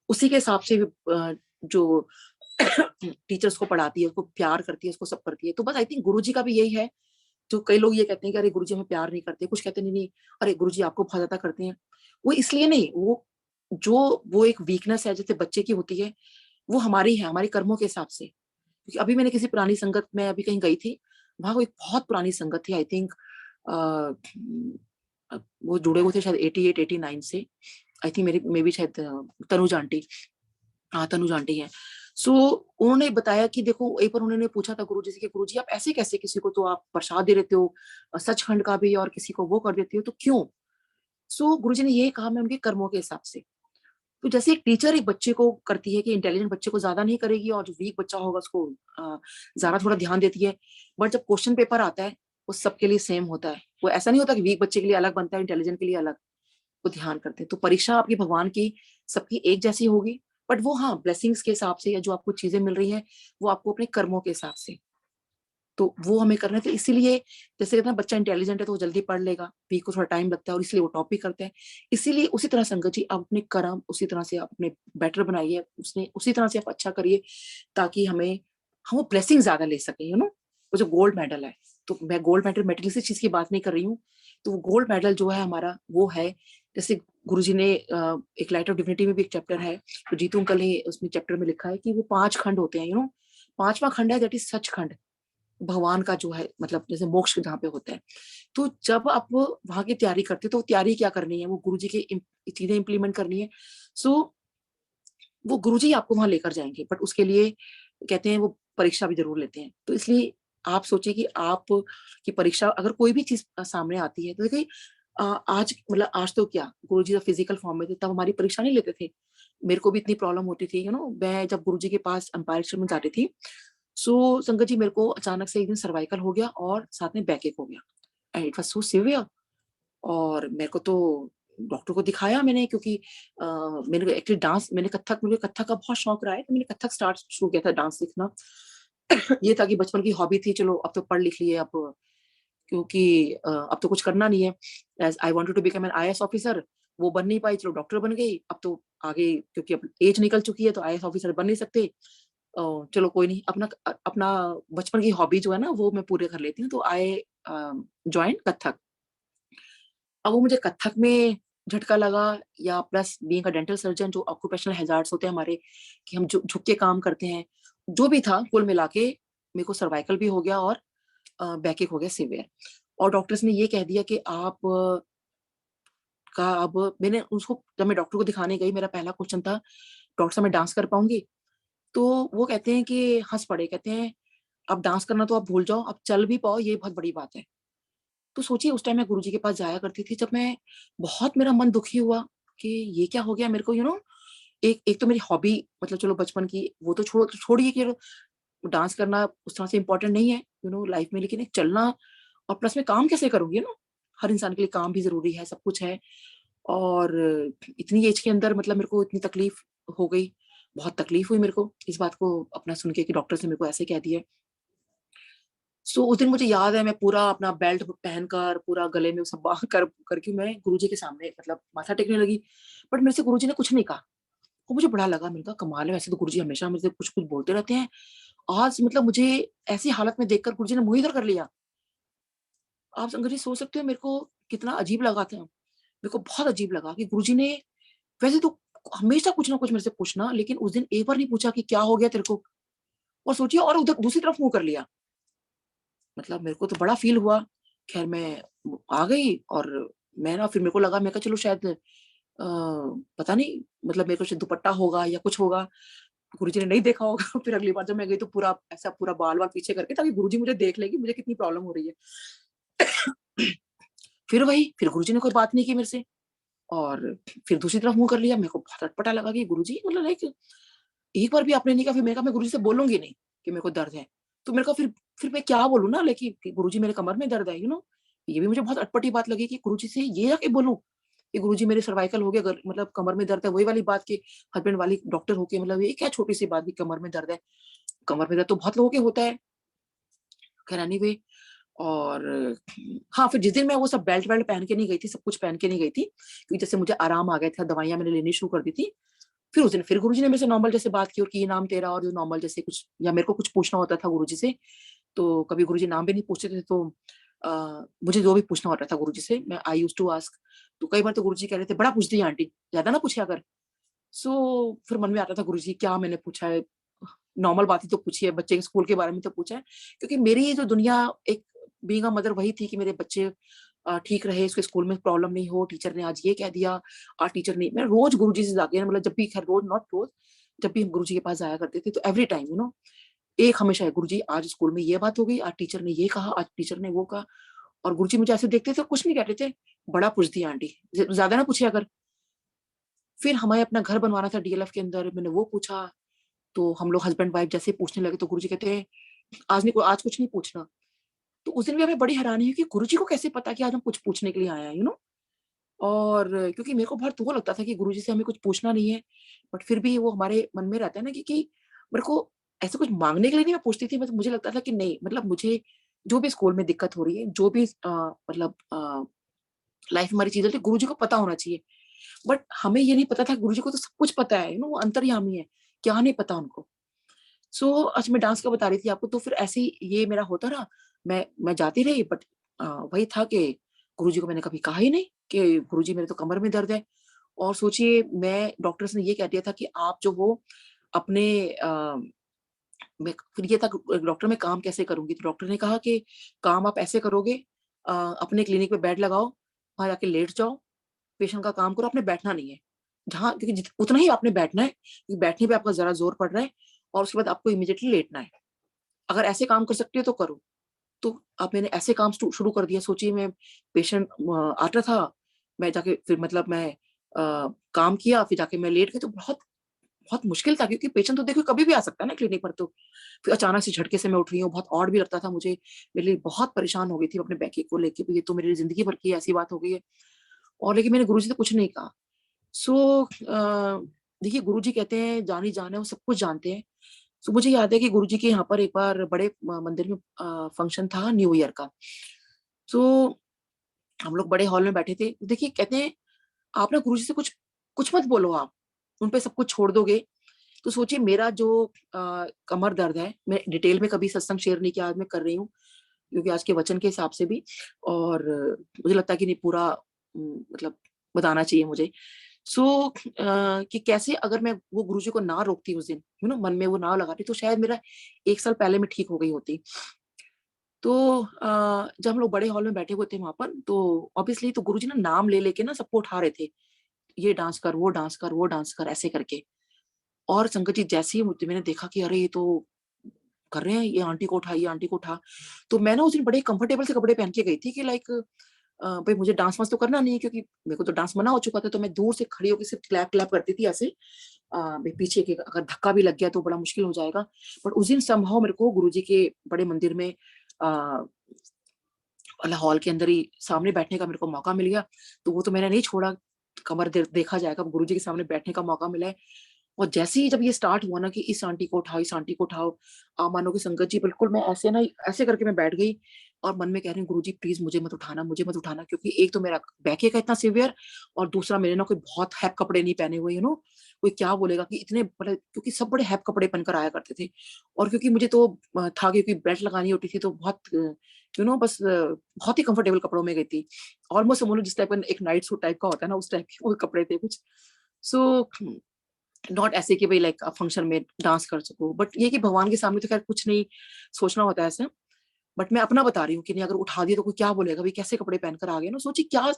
[SPEAKER 3] उसी के हिसाब से जो टीचर्स को पढ़ाती है, उसको प्यार करती है, उसको सब करती है। तो बस आई थिंक गुरुजी का भी यही है। जो कई लोग ये कहते हैं कि अरे गुरुजी हमें प्यार नहीं करते, कुछ कहते नहीं, अरे गुरुजी आपको बहुत ज्यादा करते हैं। वो इसलिए नहीं, वो एक वीकनेस है जैसे बच्चे की होती है, वो हमारी है, हमारे कर्मों के हिसाब से। क्योंकि अभी मैंने किसी पुरानी संगत में अभी कहीं गई थी, वहां को एक बहुत पुरानी संगत थी। आई थिंक वो जुड़े हुए थे शायद 88 89 से। आई थिंक मे बी शायद तनुज आंटी, हाँ तनुज आंटी है। उन्होंने बताया कि देखो, एक बार उन्होंने पूछा था गुरुजी से कि गुरुजी आप ऐसे कैसे, किसी को तो आप प्रसाद दे देते हो सचखंड का भी, और किसी को वो कर देते हो, तो क्यों? गुरुजी ने ये कहा, मैं उनके कर्मों के हिसाब से। तो जैसे एक टीचर एक बच्चे को करती है कि इंटेलिजेंट बच्चे को ज्यादा नहीं करेगी, और जो वीक बच्चा होगा उसको ज्यादा थोड़ा ध्यान देती है। बट जब क्वेश्चन पेपर आता है, वो सबके लिए सेम होता है। वो ऐसा नहीं होता कि वीक बच्चे के लिए अलग बनता है, इंटेलिजेंट के लिए अलग। वो ध्यान करते हैं। तो परीक्षा आपकी भगवान की सबकी एक जैसी होगी, बट वो हाँ ब्लेसिंग्स के हिसाब से, या जो आपको चीजें मिल रही है वो आपको अपने कर्मों के हिसाब से। तो वो हमें करना है। तो इसीलिए जैसे कहते हैं बच्चा इंटेलिजेंट है तो वो जल्दी पढ़ लेगा, वीक को थोड़ा टाइम लगता है, और इसलिए वो टॉपिक करते हैं। इसीलिए उसी तरह संगत जी, आप अपने कर्म उसी तरह से आप अपने बेटर बनाइए, उसी तरह से आप अच्छा करिए, ताकि हम वो ब्लेसिंग ज्यादा ले सके। वो जो गोल्ड मेडल है, तो मैं गोल्ड मेडल मेटलिस्टिक चीज की बात नहीं कर रही हूँ। तो वो गोल्ड मेडल जो है हमारा, वो है जैसे गुरुजी ने एक लाइट ऑफ डिविनिटी में भी एक चैप्टर है, तो जीतू अंकल ने उसमें चैप्टर में लिखा है कि वो 5 खंड होते हैं। 5वां खंड है दैट इज सचखंड, भगवान का जो है, मतलब जैसे मोक्ष जहाँ पे होता है। तो जब आप वहां की तैयारी करते हो, तो तैयारी क्या करनी है, वो गुरुजी की चीजें इंप्लीमेंट करनी है। वो गुरुजी आपको वहां लेकर जाएंगे, बट उसके लिए कहते हैं वो परीक्षा भी जरूर लेते हैं। तो इसलिए आप सोचिए कि आप की परीक्षा, अगर कोई भी चीज सामने आती है, तो देखिए आज मतलब आज तो क्या, गुरुजी जब फिजिकल फॉर्म में थे तब हमारी परीक्षा नहीं लेते थे। मेरे को भी इतनी प्रॉब्लम होती थी। मैं जब गुरुजी के पास अंपायर में जाती थी, संगत जी मेरे को अचानक से एक दिन सर्वाइकल हो गया और साथ में बैक एक हो गया, and it was so severe. और मेरे को तो डॉक्टर को दिखाया मैंने, क्योंकि मैंने एक्चुअली मुझे कथक का बहुत शौक रहा है, तो मैंने कथक स्टार्ट शुरू किया था, डांस सीखना। ये था कि बचपन की हॉबी थी, चलो अब तो पढ़ लिख लिए, अब क्योंकि अब तो कुछ करना नहीं है। As I wanted to become an IAS officer, वो बन नहीं पाई, चलो डॉक्टर बन गई। अब तो आगे क्योंकि अब एज निकल चुकी है तो आईएएस ऑफिसर बन नहीं सकते। चलो कोई नहीं, अपना अपना बचपन की हॉबी जो है ना वो मैं पूरे कर लेती हूँ। तो आई जॉइन कथक। अब वो मुझे कथक में झटका लगा, या plus being a dental surgeon, जो ऑक्यूपेशनल हैजार्ड्स होते हैं हमारे, कि हम झुक के काम करते हैं, जो भी था कुल मिला के मेरे को सर्वाइकल भी हो गया और बैकएक हो गया सीवियर। और डॉक्टर्स ने ये कह दिया कि आप का अब मैंने उसको, जब मैं डॉक्टर को दिखाने गई, मेरा पहला क्वेश्चन था, डॉक्टर साहब मैं डांस कर पाऊंगी? तो वो कहते हैं कि हंस पड़े, कहते हैं अब डांस करना तो आप भूल जाओ, अब चल भी पाओ ये बहुत बड़ी बात है। तो सोचिए उस टाइम मैं गुरुजी के पास जाया करती थी, जब मैं बहुत, मेरा मन दुखी हुआ कि ये क्या हो गया मेरे को, एक एक तो मेरी हॉबी, मतलब चलो बचपन की वो तो छोड़िए कि डांस करना उस तरह से इम्पोर्टेंट नहीं है लाइफ में, लेकिन एक चलना, और प्लस में काम कैसे करूंगी हर इंसान के लिए काम भी जरूरी है, सब कुछ है। और इतनी एज के अंदर मतलब मेरे को इतनी तकलीफ हो गई, बहुत तकलीफ हुई मेरे को इस बात को अपना सुन के कि डॉक्टर ने मेरे को ऐसे कह दिया। सो उस दिन मुझे याद है, मैं पूरा अपना बेल्ट पहनकर, पूरा गले में सब बांध कर करके मैं गुरुजी के सामने मतलब माथा टेकने लगी। बट मेरे से गुरुजी ने कुछ नहीं कहा। वो मुझे बड़ा लगा, मैंने कहा कमाल है, वैसे तो गुरुजी हमेशा मुझे कुछ कुछ बोलते रहते हैं, आज मतलब मुझे ऐसी हालत में देखकर गुरुजी ने मुंह इधर कर लिया। आप संगत जी सोच सकते हो मेरे को कितना अजीब लगा था। मेरे को बहुत अजीब लगा कि गुरुजी ने, वैसे तो हमेशा कुछ ना कुछ मेरे से पूछना, लेकिन उस दिन एक बार नहीं पूछा कि क्या हो गया तेरे को, और सोचिए और उधर दूसरी तरफ मुंह कर लिया। मतलब मेरे को तो बड़ा फील हुआ। खैर मैं आ गई, और मैं ना, फिर मेरे को लगा, मैं कहा चलो शायद पता नहीं, मतलब मेरे को शायद दुपट्टा होगा या कुछ होगा, गुरुजी ने नहीं देखा होगा। फिर अगली बार जब मैं गई तो पूरा ऐसा पूरा बाल वाल पीछे करके, ताकि गुरुजी मुझे देख लेगी मुझे कितनी प्रॉब्लम हो रही है। फिर वही, फिर गुरुजी ने कोई बात नहीं की मेरे से, और फिर दूसरी तरफ मुंह कर लिया। मेरे को बहुत अटपटा लगा कि गुरुजी मतलब लाइक एक बार भी आपने नहीं कहा। फिर मैंने कहा मैं गुरुजी से बोलूंगी नहीं कि मेरे को दर्द है। तो मेरे को फिर मैं क्या बोलूं ना, लेकिन गुरुजी मेरे कमर में दर्द है, ये भी मुझे बहुत अटपटी बात लगी कि गुरुजी से ये जाके बोलूं कि गुरुजी मेरे सर्वाइकल हो गया, मतलब कमर में दर्द है। वही वाली बात कि हस्बैंड वाली डॉक्टर होके, मतलब ये क्या छोटी सी बात की कमर में दर्द है। कमर में दर्द तो बहुत लोगों के होता है। खैर एनीवे, और हाँ, फिर जिस दिन मैं वो सब बेल्ट वेल्ट पहन के नहीं गई थी, सब कुछ पहन के नहीं गई थी, क्योंकि जैसे मुझे आराम आ गया था, दवाइयां मैंने लेनी शुरू कर दी थी। फिर उस दिन फिर गुरुजी ने मेरे से नॉर्मल जैसे बात की, और कि ये नाम तेरा, और जो नॉर्मल जैसे कुछ, या मेरे को कुछ पूछना होता था गुरुजी से, तो कभी गुरुजी नाम भी नहीं पूछते थे, तो मुझे जो भी पूछना होता था गुरुजी से, मैं आई यूज्ड टू आस्क। तो कई बार तो गुरुजी कह रहे थे बड़ा पूछती है आंटी, ज्यादा ना पूछा कर। सो फिर मन में आता था गुरुजी क्या मैंने पूछा है, नॉर्मल बात ही तो पूछी है, बच्चे के स्कूल के बारे में तो पूछा है। क्योंकि मेरी ये जो दुनिया, एक बीइंग अ मदर, वही थी कि मेरे बच्चे ठीक रहे, इसके स्कूल में प्रॉब्लम नहीं हो, टीचर ने आज ये कह दिया, आज टीचर नहीं। मैं रोज गुरुजी से जाके, मतलब जब भी, खैर रोज नॉट रोज, जब भी हम गुरुजी के पास जाया करते थे, तो एवरी टाइम एक हमेशा है, गुरुजी आज स्कूल में ये बात हो गई, आज टीचर ने ये कहा, आज टीचर ने वो कहा। और गुरुजी मुझे ऐसे देखते थे, कुछ नहीं कहते थे, बड़ा पूछती है आंटी, ज्यादा ना पूछे अगर। फिर हमें अपना घर बनवाना था डीएलएफ के अंदर, मैंने वो पूछा, तो हम लोग हस्बैंड वाइफ जैसे पूछने लगे, तो गुरुजी कहते हैं आज कुछ नहीं पूछना। तो उस दिन भी हमें बड़ी हैरानी हुई कि गुरुजी को कैसे पता कि आज हम कुछ पूछने के लिए आए हैं, और क्योंकि मेरे को बहुत वो लगता था कि गुरुजी से हमें कुछ पूछना नहीं है, बट फिर भी वो हमारे मन में रहता है ना, क्योंकि मेरे को ऐसा कुछ मांगने के लिए नहीं मैं पूछती थी, बस मुझे लगता था कि नहीं, मतलब मुझे जो भी स्कूल में दिक्कत हो रही है, जो भी मतलब लाइफ में हमारी चीजें थी, गुरुजी को पता होना चाहिए। बट हमें ये नहीं पता था, गुरुजी को तो सब कुछ पता है, वो अंतर्यामी है, क्या नहीं पता उनको। सो आज मैं डांस का बता रही थी आपको, तो फिर ऐसे ही ये मेरा होता रहा। मैं जाती रही, बट वही था कि गुरुजी को मैंने कभी कहा ही नहीं कि गुरुजी मेरे तो कमर में दर्द है। और सोचिए, मैं, डॉक्टर्स ने ये कह दिया था कि आप जो हो अपने फिर ये था डॉक्टर, मैं काम कैसे करूंगी, तो डॉक्टर ने कहा कि काम आप ऐसे करोगे, अपने क्लिनिक में बेड लगाओ, वहां जाके लेट जाओ, पेशेंट का काम करो, आपने बैठना नहीं है। जहाँ, क्योंकि उतना ही आपने बैठना है, क्योंकि बैठने पे आपका जरा जोर पड़ रहा है, और उसके बाद आपको इमीडिएटली लेटना है। अगर ऐसे काम कर सकते हो तो करो। तो अब मैंने ऐसे काम शुरू कर दिया। सोचिए, मैं पेशेंट आता था, मैं जाके फिर मतलब मैं काम किया, फिर जाके मैं लेट गई, तो बहुत बहुत मुश्किल था, क्योंकि पेशेंट तो देखो कभी भी आ सकता है ना क्लिनिक पर। तो फिर अचानक से झटके से मैं उठ रही हूँ, बहुत ऑड भी लगता था मुझे, मेरे लिए बहुत परेशान हो गई थी अपने बैक को लेके, ये तो मेरी जिंदगी भर की ऐसी बात हो गई है। और लेकिन मैंने गुरुजी से कुछ नहीं कहा। सो देखिए, गुरुजी कहते हैं जान ही जान है, वो सब कुछ जानते हैं। सो मुझे याद है कि गुरुजी के यहाँ पर एक बार बड़े मंदिर में फंक्शन था न्यू ईयर का। सो हम लोग बड़े हॉल में बैठे थे। देखिए, कहते हैं आप ना गुरुजी से कुछ कुछ मत बोलो, आप उन पे सब कुछ छोड़ दोगे तो सोचिए मेरा जो कमर दर्द है, मैं डिटेल में कभी सत्संग शेयर नहीं किया, आज मैं कर रही हूँ क्योंकि आज के वचन के हिसाब से भी, और मुझे लगता है कि नहीं पूरा मतलब बताना चाहिए मुझे। सो कि कैसे अगर मैं वो गुरुजी को ना रोकती उस दिन, मन में वो ना लगाती, तो शायद मेरा 1 साल पहले में ठीक हो गई होती। तो जब हम लोग बड़े हॉल में बैठे हुए थे वहां पर, तो ऑब्वियसली तो गुरुजी ना नाम ले लेके ना सबको उठा रहे थे, ये डांस कर, वो डांस कर, वो डांस कर, ऐसे करके। और संगत जी जैसे ही मुझे, मैंने देखा कि अरे ये तो कर रहे हैं, ये आंटी को उठा, ये आंटी को उठा। तो मैं ना उस दिन बड़े कंफर्टेबल से कपड़े पहन के गई थी कि लाइक भाई मुझे डांस वांस तो करना नहीं है, क्योंकि मेरे को तो डांस मना हो चुका था। तो मैं दूर से खड़ी होकर सिर्फ क्लैप क्लैप करती थी ऐसे, भाई पीछे के अगर धक्का भी लग गया तो बड़ा मुश्किल हो जाएगा। बट उस दिन समहाउ मेरे को गुरुजी के बड़े मंदिर में हॉल के अंदर ही सामने बैठने का मेरे को मौका मिल गया। तो वो तो मैंने नहीं छोड़ा, कमर देखा जाएगा, गुरुजी के सामने बैठने का मौका मिला है। और जैसे ही जब ये स्टार्ट हुआ ना कि इस आंटी को उठाओ, इस आंटी को उठाओ, आप मानो कि संगत जी बिल्कुल मैं ऐसे ना ऐसे करके मैं बैठ गई और मन में कह रही हूँ गुरुजी प्लीज मुझे मत उठाना, मुझे मत उठाना, क्योंकि एक तो मेरा बैक का इतना सिवियर, और दूसरा मैंने ना कोई बहुत हैप कपड़े नहीं पहने हुए, कोई क्या बोलेगा कि इतने बड़े, क्योंकि सब बड़े हैप कपड़े पहनकर आया करते थे। और क्योंकि मुझे तो था क्योंकि बेल्ट लगानी होती थी, तो बहुत बस बहुत ही कंफर्टेबल कपड़ों में गई थी। ऑलमोस्ट समझ लो जिस टाइप का एक नाइट सूट टाइप का होता है ना, उस टाइप के वो कपड़े थे कुछ। सो नॉट ऐसे कि भाई लाइक फंक्शन में डांस कर सको, बट ये कि भगवान के सामने तो खैर कुछ नहीं सोचना होता है ऐसा। बट मैं अपना बता रही हूँ कि नहीं अगर उठा दिया तो कोई क्या बोलेगा, भाई कैसे कपड़े पहनकर आ गए ना, सोची क्या,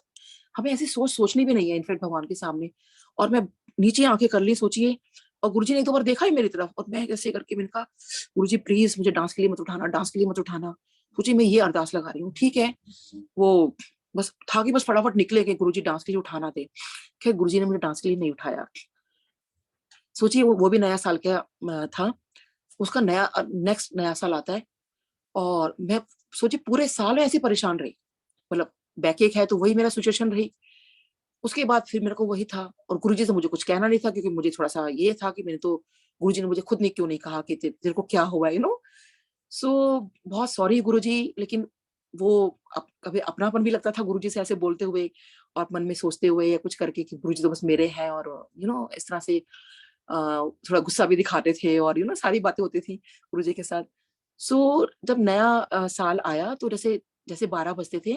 [SPEAKER 3] हमें ऐसी सोचनी भी नहीं है इनफेक्ट भगवान के सामने। और मैं नीचे आंखें कर ली सोचिए, और गुरुजी ने एक दो बार देखा ही मेरी तरफ, और मैं कैसे करके मैंने कहा गुरुजी प्लीज मुझे डांस के लिए मत उठाना, डांस के लिए मत उठाना। सोचिए मैं ये अरदास लगा रही हूँ, ठीक है। वो बस था कि बस फटाफट निकले कि गुरुजी डांस के लिए उठाना थे। खैर गुरुजी ने मुझे डांस के लिए नहीं उठाया। सोचिए वो भी नया साल का था, उसका नेक्स्ट नया साल आता है, और मैं सोचिए पूरे साल में ऐसे परेशान रही, मतलब बैक एक है तो वही मेरा सिचुएशन रही। उसके बाद फिर मेरे को वही था, और गुरुजी से मुझे कुछ कहना नहीं था, क्योंकि मुझे थोड़ा सा ये था कि मैंने तो, गुरुजी ने मुझे खुद नहीं क्यों नहीं कहा कि तेरे को क्या हुआ सो बहुत सॉरी गुरुजी। लेकिन वो कभी अपनापन भी लगता था गुरुजी से ऐसे बोलते हुए, और मन में सोचते हुए या कुछ करके कि गुरुजी तो बस मेरे हैं, और इस तरह से थोड़ा गुस्सा भी दिखाते थे, और सारी बातें होती थी गुरुजी के साथ। सो जब नया साल आया तो जैसे जैसे 12 बजते थे,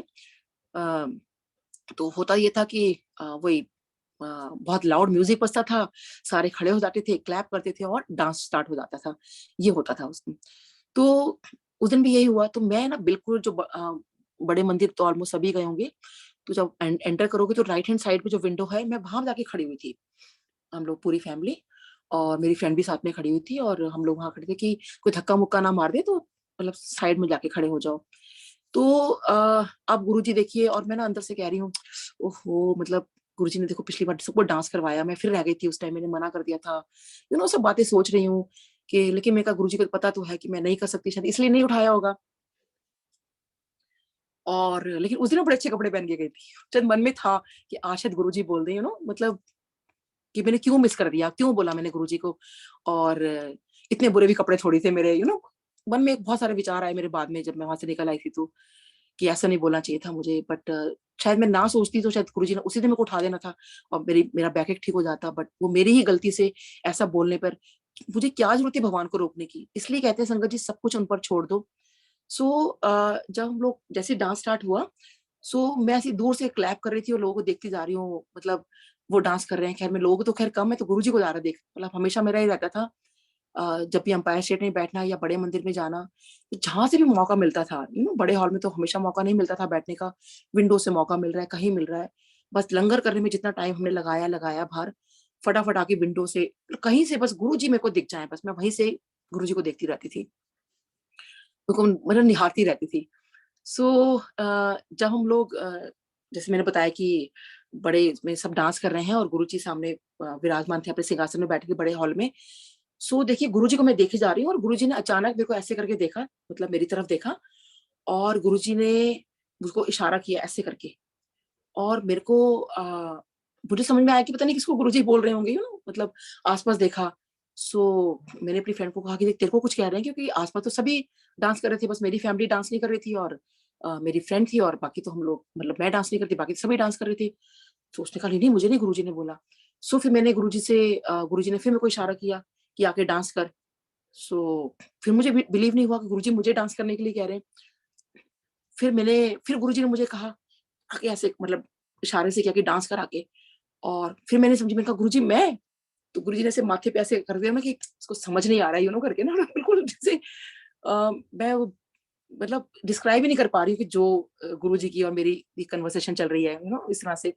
[SPEAKER 3] तो होता ये था कि वही बहुत लाउड म्यूजिक बजता था, सारे खड़े हो जाते थे, क्लैप करते थे, और डांस स्टार्ट हो जाता था। ये होता था उस दिन। तो उस दिन भी यही हुआ। तो मैं ना बिल्कुल जो बड़े मंदिर तो ऑलमोस्ट सभी गए होंगे, तो जब एंटर करोगे तो राइट हैंड साइड पे जो विंडो है, मैं वहां जाके खड़ी हुई थी। हम लोग पूरी फैमिली, और मेरी फ्रेंड भी साथ में खड़ी हुई थी, और हम लोग वहां खड़े थे कि कोई धक्का मुक्का ना मार दे, तो मतलब साइड में जाके खड़े हो जाओ। तो अब गुरुजी देखिए, और मैं ना अंदर से कह रही हूँ ओहो, मतलब गुरुजी ने देखो पिछली बार सबको डांस करवाया, मैं फिर रह गई थी, उस टाइम मैंने मना कर दिया था, सब बातें सोच रही हूँ कि, लेकिन मेरे का गुरुजी को पता तो है कि मैं नहीं कर सकती, शायद इसलिए नहीं उठाया होगा। और लेकिन उस दिन मैं बड़े अच्छे कपड़े पहन के गई थी, शायद मन में था कि आज शायद गुरुजी बोल दे, मतलब कि मैंने क्यों मिस कर दिया, क्यों बोला मैंने गुरुजी को। और इतने बुरे भी कपड़े थोड़ी थे मेरे, मन में बहुत सारे विचार आए मेरे बाद में, जब मैं वहां से निकल आई थी, तो कि ऐसा नहीं बोलना चाहिए था मुझे। बट शायद मैं ना सोचती तो शायद गुरुजी ने उसी दिन मेरे को उठा देना था, और मेरा बैक एक ठीक हो जाता। बट वो मेरी ही गलती से ऐसा बोलने पर मुझे क्या जरूरत है भगवान को रोकने की। इसलिए कहते हैं संगत जी सब कुछ उन पर छोड़ दो। सो जब हम लोग जैसे डांस स्टार्ट हुआ, सो मैं ऐसी दूर से क्लैप कर रही थी और लोगों को देखती जा रही हूँ, मतलब वो डांस कर रहे हैं। खैर मैं लोग तो खैर कम है, तो गुरुजी को ज्यादा देख, मतलब हमेशा मेरा ही रहता था जब भी अंपायर स्टेट में बैठना या बड़े मंदिर में जाना, तो जहां से भी मौका मिलता था, बड़े हॉल में तो हमेशा मौका नहीं मिलता था बैठने का, विंडो से मौका मिल रहा है, कहीं मिल रहा है, बस लंगर करने में जितना टाइम हमने लगाया बाहर, फटाफट आके विंडो से कहीं से बस गुरुजी मेरे को दिख जाए, बस मैं वहीं से गुरुजी को देखती रहती थी, उनको मतलब निहारती रहती थी। सो जब हम लोग जैसे मैंने बताया कि बड़े में सब डांस कर रहे हैं, और गुरुजी सामने विराजमान थे अपने सिंहासन में बैठ के बड़े हॉल में। सो देखिए गुरुजी को मैं देखे जा रही हूँ, और गुरुजी ने अचानक मेरे को ऐसे करके देखा, मतलब मेरी तरफ देखा, और गुरुजी ने मुझको इशारा किया ऐसे करके, और मेरे को मुझे समझ में आया कि पता नहीं किसको गुरुजी बोल रहे होंगे, मतलब आसपास देखा। सो मैंने अपनी फ्रेंड को कहा कि देख तेरे को कुछ कह रहे हैं, क्योंकि आसपास तो सभी डांस कर रहे थे, बस मेरी फैमिली डांस नहीं कर रही थी, और मेरी फ्रेंड थी, और बाकी तो हम लोग, मतलब मैं डांस नहीं करती, बाकी तो सभी डांस कर रहे थे। तो उसने कहा नहीं मुझे नहीं गुरुजी ने बोला। सो फिर मैंने गुरुजी ने फिर मेरे को इशारा किया कि आके डांस कर। सो फिर मुझे बिलीव नहीं हुआ कि गुरुजी मुझे डांस करने के लिए कह रहे हैं। फिर गुरुजी ने मुझे कहा आके ऐसे मतलब इशारे से किया कि डांस कर आके। और फिर मैंने समझी, मैंने कहा गुरुजी मैं, तो गुरुजी ने ऐसे माथे पे ऐसे कर दिया ना कि इसको समझ नहीं आ रहा है करके ना बिल्कुल जैसे मैं वो मतलब डिस्क्राइब ही नहीं कर पा रही हूँ कि जो गुरुजी की और मेरी कन्वर्सेशन चल रही है इस तरह से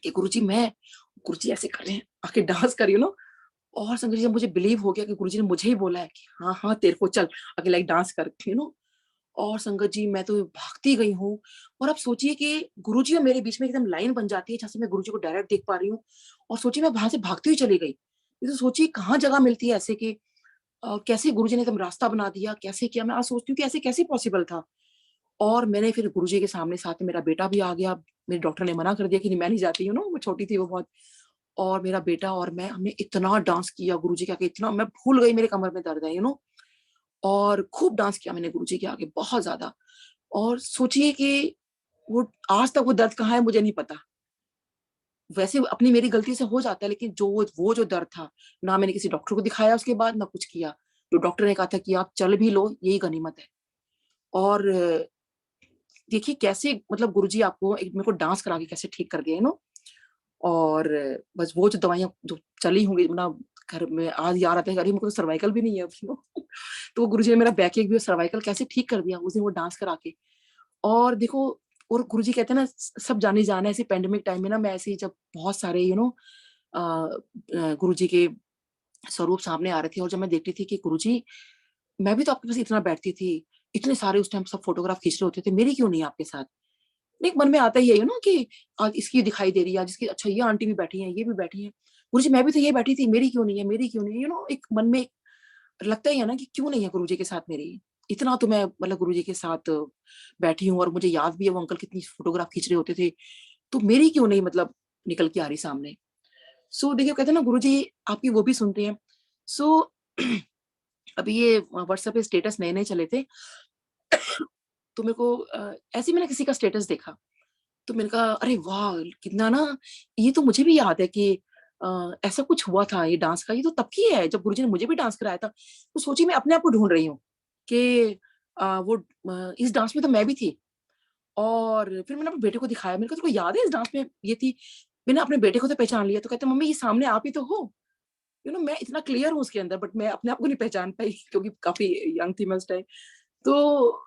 [SPEAKER 3] कि गुरुजी ऐसे कर रहे हैं आके डांस कर और संगत जी मुझे बिलीव हो गया कि गुरुजी ने मुझे ही बोला है कि हाँ हाँ तेरे को चल आके लाइक डांस कर और संगत जी मैं तो भागती गई हूँ। और अब सोचिए कि गुरुजी और मेरे बीच में एकदम लाइन बन जाती है जहाँ से मैं गुरुजी को डायरेक्ट देख पा रही हूँ। और सोचिए मैं वहां से भागती हुई चली गई। ये तो सोचिए कहाँ जगह मिलती है ऐसे कि कैसे गुरुजी ने एकदम रास्ता बना दिया, कैसे किया। मैं आज सोचती हूँ कि ऐसे कैसे पॉसिबल था। और मैंने फिर गुरुजी के सामने साथ में मेरा बेटा भी आ गया। मेरे डॉक्टर ने मना कर दिया कि मैं नहीं जाती वो छोटी थी वो बहुत। और मेरा बेटा और मैं हमने इतना डांस किया गुरुजी के आगे, इतना मैं भूल गई मेरे कमर में दर्द है और खूब डांस किया मैंने गुरुजी के आगे बहुत ज्यादा। और सोचिए कि वो आज तक वो दर्द कहाँ है मुझे नहीं पता। वैसे अपनी मेरी गलती से हो जाता है, लेकिन वो जो दर्द था, ना मैंने किसी डॉक्टर को दिखाया उसके बाद, ना कुछ किया। तो डॉक्टर ने कहा था कि आप चल भी लो, यही गनीमत है। और देखिए कैसे मतलब गुरुजी आपको मेरे को डांस करा के कैसे ठीक कर दिया और बस वो जो दवाइयां जो चली होंगी ना घर में, आज याद आता है अरे मेरे को सर्वाइकल भी नहीं है तो गुरुजी ने मेरा बैक एक भी सर्वाइकल कैसे ठीक कर दिया उस दिन वो डांस करा के। और देखो, और गुरुजी कहते हैं ना सब जाने जाना ऐसे पेंडेमिक टाइम में ना, मैं ऐसे जब बहुत सारे गुरुजी के स्वरूप सामने आ रहे थे और जब मैं देखती थी कि गुरुजी मैं भी तो आपके पास इतना बैठती थी, इतने सारे उस टाइम सब फोटोग्राफ खींच रहे होते थे, मेरी क्यों नहीं आपके साथ। एक मन में आता ही है कि आज इसकी दिखाई दे रही है, आज इसकी, अच्छा ये आंटी भी बैठी है, ये भी बैठी है, गुरुजी मैं भी तो ये बैठी थी, मेरी क्यों नहीं है, मेरी क्यों नहीं है। एक मन में लगता ही है ना कि क्यों नहीं है गुरुजी के साथ मेरी। इतना तो मैं मतलब गुरुजी के साथ बैठी हूँ और मुझे याद भी है वो अंकल कितनी फोटोग्राफ खींच रहे होते थे, तो मेरी क्यों नहीं मतलब निकल के आ रही सामने। सो देखिए कहते हैं ना गुरुजी आपकी वो भी सुनते हैं। सो अभी ये व्हाट्सएप पे स्टेटस नए नए चले थे तो मेरे को ऐसे ही मैंने किसी का स्टेटस देखा तो मैंने कहा अरे वाह कितना ना, ये तो मुझे भी याद है कि ऐसा कुछ हुआ था, ये डांस का ये तो तब की है जब गुरुजी ने मुझे भी डांस कराया था। तो सोचिए मैं अपने आप को ढूंढ रही हूँ कि इस डांस में तो मैं भी थी। और फिर मैंने अपने बेटे को दिखाया, मैंने कहा तेरे को याद है इस डांस में ये थी। मैंने अपने बेटे को तो पहचान लिया, तो कहते मम्मी ये सामने आप ही तो हो। मैं इतना क्लियर हूँ उसके अंदर, बट मैं अपने आप को नहीं पहचान पाई क्योंकि काफी यंग थी मैं उस टाइम। तो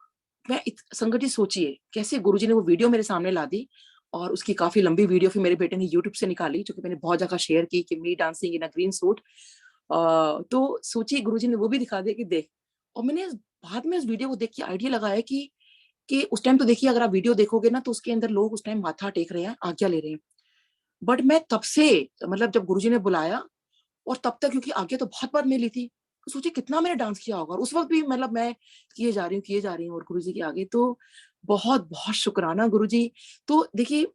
[SPEAKER 3] मैं संगत जी सोचिए कैसे गुरुजी ने वो वीडियो मेरे सामने ला दी और उसकी काफी लंबी वीडियो फिर मेरे बेटे ने यूट्यूब से निकाली, जो कि मैंने बहुत जगह शेयर की कि मी dancing in a green suit. तो सोचिए गुरुजी ने वो भी दिखा दिया कि देख। और मैंने बाद में उस वीडियो को देख के आइडिया लगाया कि उस टाइम तो देखिए अगर आप वीडियो देखोगे ना तो उसके अंदर लोग उस टाइम माथा टेक रहे हैं, आज्ञा ले रहे हैं। बट मैं तब से मतलब जब गुरुजी ने बुलाया और तब तक क्योंकि आज्ञा तो बहुत बार मैं ली थी, तो सोचिए कितना मैंने डांस किया होगा। और उस वक्त भी मतलब मैं किए जा रही हूँ और गुरुजी के आगे। तो बहुत बहुत शुक्राना गुरुजी। तो देखिए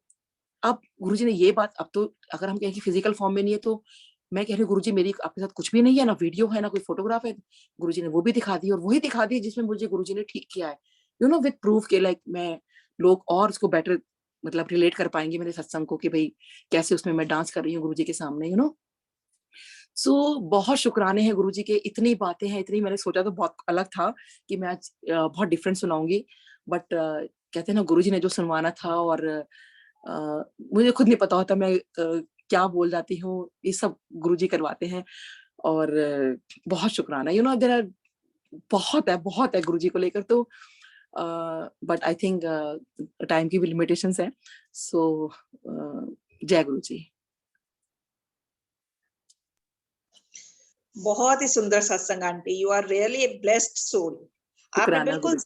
[SPEAKER 3] अब गुरुजी ने ये बात, अब तो अगर हम कहें कि फिजिकल फॉर्म में नहीं है तो मैं कह रही हूँ गुरुजी मेरी आपके साथ कुछ भी नहीं है, ना वीडियो है ना कोई फोटोग्राफ है। गुरुजी ने वो भी दिखा दी और वही दिखा दी जिसमें मुझे गुरुजी ने ठीक किया है विद प्रूफ के लाइक मैं लोग और उसको बेटर मतलब रिलेट कर पाएंगे मेरे सत्संग को कि भाई कैसे उसमें मैं डांस कर रही हूँ गुरुजी के सामने सो बहुत शुक्राने हैं गुरुजी के। इतनी बातें हैं, इतनी मैंने सोचा तो बहुत अलग था कि मैं आज बहुत डिफरेंट सुनाऊंगी, बट कहते हैं ना गुरुजी ने जो सुनवाना था और मुझे खुद नहीं पता होता मैं क्या बोल जाती हूँ, ये सब गुरुजी करवाते हैं। और बहुत शुक्राना देयर आर बहुत है गुरुजी को लेकर। तो बट आई थिंक टाइम की भी लिमिटेशंस है। सो जय गुरुजी।
[SPEAKER 4] बहुत ही सुंदर सत्संग aunty, you are really a blessed soul. आपने बिल्कुल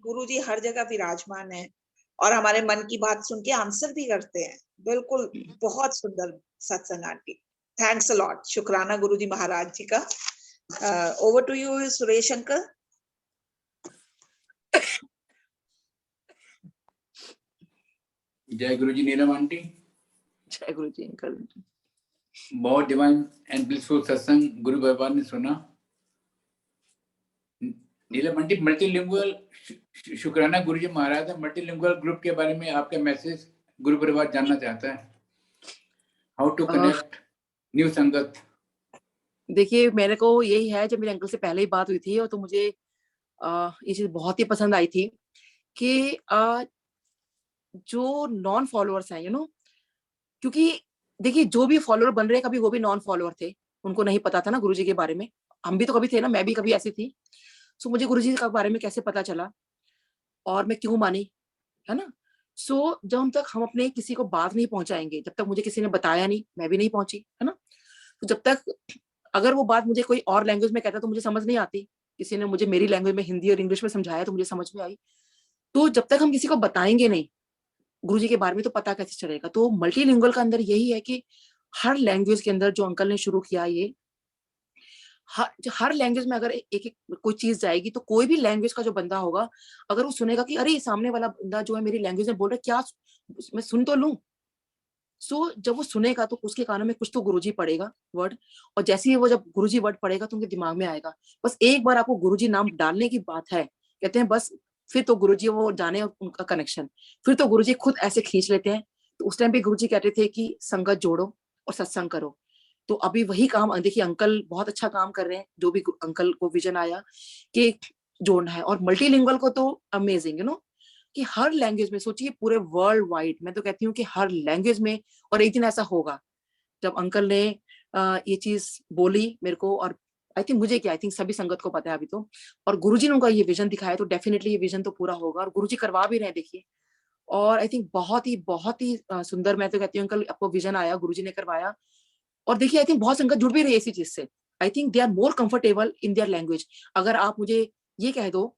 [SPEAKER 4] गुरुजी हर जगह विराजमान है और हमारे मन की बात सुन के आंसर भी करते हैं। बिल्कुल बहुत सुंदर सत्संग आंटी, थैंक्स अ लॉट। शुक्राना गुरुजी महाराज जी का। Over to you Suresh uncle.
[SPEAKER 2] जय गुरुजी नीलम आंटी।
[SPEAKER 3] जय गुरुजी अंकल।
[SPEAKER 2] बहुत डिवाइन एंड ब्लिसफुल सत्संग गुरु भगवान ने सुना। नीलम आंटी मल्टीलिंगुअल शुक्राना गुरुजी महाराज, मल्टीलिंगुअल ग्रुप के बारे में आपका मैसेज गुरु परिवार जानना चाहता है, हाउ टू कनेक्ट न्यू संगत।
[SPEAKER 3] देखिए मेरे को यही है, जब मेरे अंकल से पहले ही बात हुई थी और तो मुझे ये चीज बहुत ही पसंद आई थी कि जो नॉन फॉलोअर्स हैं क्योंकि देखिए जो भी फॉलोअर बन रहे हैं कभी वो भी नॉन फॉलोअर थे, उनको नहीं पता था ना गुरुजी के बारे में। हम भी तो कभी थे ना, मैं भी कभी ऐसी थी। सो मुझे गुरुजी के बारे में कैसे पता चला और मैं क्यों मानी, है ना। सो जब तक हम अपने किसी को बात नहीं पहुंचाएंगे, जब तक मुझे किसी ने बताया नहीं, मैं भी नहीं पहुंची, है ना। तो जब तक अगर वो बात मुझे कोई और लैंग्वेज में कहता तो मुझे समझ नहीं आती, किसी ने मुझे मेरी लैंग्वेज में हिंदी और इंग्लिश में समझाया तो मुझे समझ में आई। तो जब तक हम किसी को बताएंगे नहीं गुरुजी के बारे में तो पता कैसे चलेगा। तो मल्टीलिंगुअल का अंदर यही है कि हर लैंग्वेज के अंदर जो अंकल ने शुरू किया, ये हर लैंग्वेज में अगर एक एक कोई चीज जाएगी तो कोई भी लैंग्वेज का जो बंदा होगा, अगर वो सुनेगा कि अरे सामने वाला बंदा जो है मेरी लैंग्वेज में बोल रहा है, क्या मैं सुन तो लूं। सो जब वो सुनेगा तो उसके कानों में कुछ तो गुरुजी पड़ेगा वर्ड, और जैसे ही वो जब गुरुजी वर्ड पड़ेगा तो उनके दिमाग में आएगा। बस एक बार आपको गुरुजी नाम डालने की बात है, कहते हैं बस फिर तो गुरुजी वो जाने उनका कनेक्शन, फिर तो गुरुजी खुद ऐसे खींच लेते हैं। तो उस टाइम पे गुरुजी कहते थे कि संगत जोड़ो और सत्संग करो। तो अभी वही काम देखिए अंकल बहुत अच्छा काम कर रहे हैं, जो भी अंकल को विजन आया कि जोड़ना है। और मल्टीलिंगुअल को तो अमेजिंग कि हर लैंग्वेज में, सोचिए पूरे वर्ल्ड वाइड, मैं तो कहती हूँ कि हर लैंग्वेज में। और एक दिन ऐसा होगा जब अंकल ने ये चीज बोली मेरे को, और आई थिंक मुझे क्या, आई थिंक सभी संगत को पता है अभी तो, और गुरुजी ने उनका ये विजन दिखाया तो डेफिनेटली ये विजन तो पूरा होगा, और गुरुजी करवा भी रहे देखिए। और आई थिंक बहुत ही सुंदर, मैं तो कहती हूँ अंकल आपको विजन आया, गुरुजी ने करवाया। और देखिए आई थिंक बहुत संगत जुड़ भी रही है इसी चीज से। I think they are more comfortable in their language. अगर आप मुझे ये कह दो,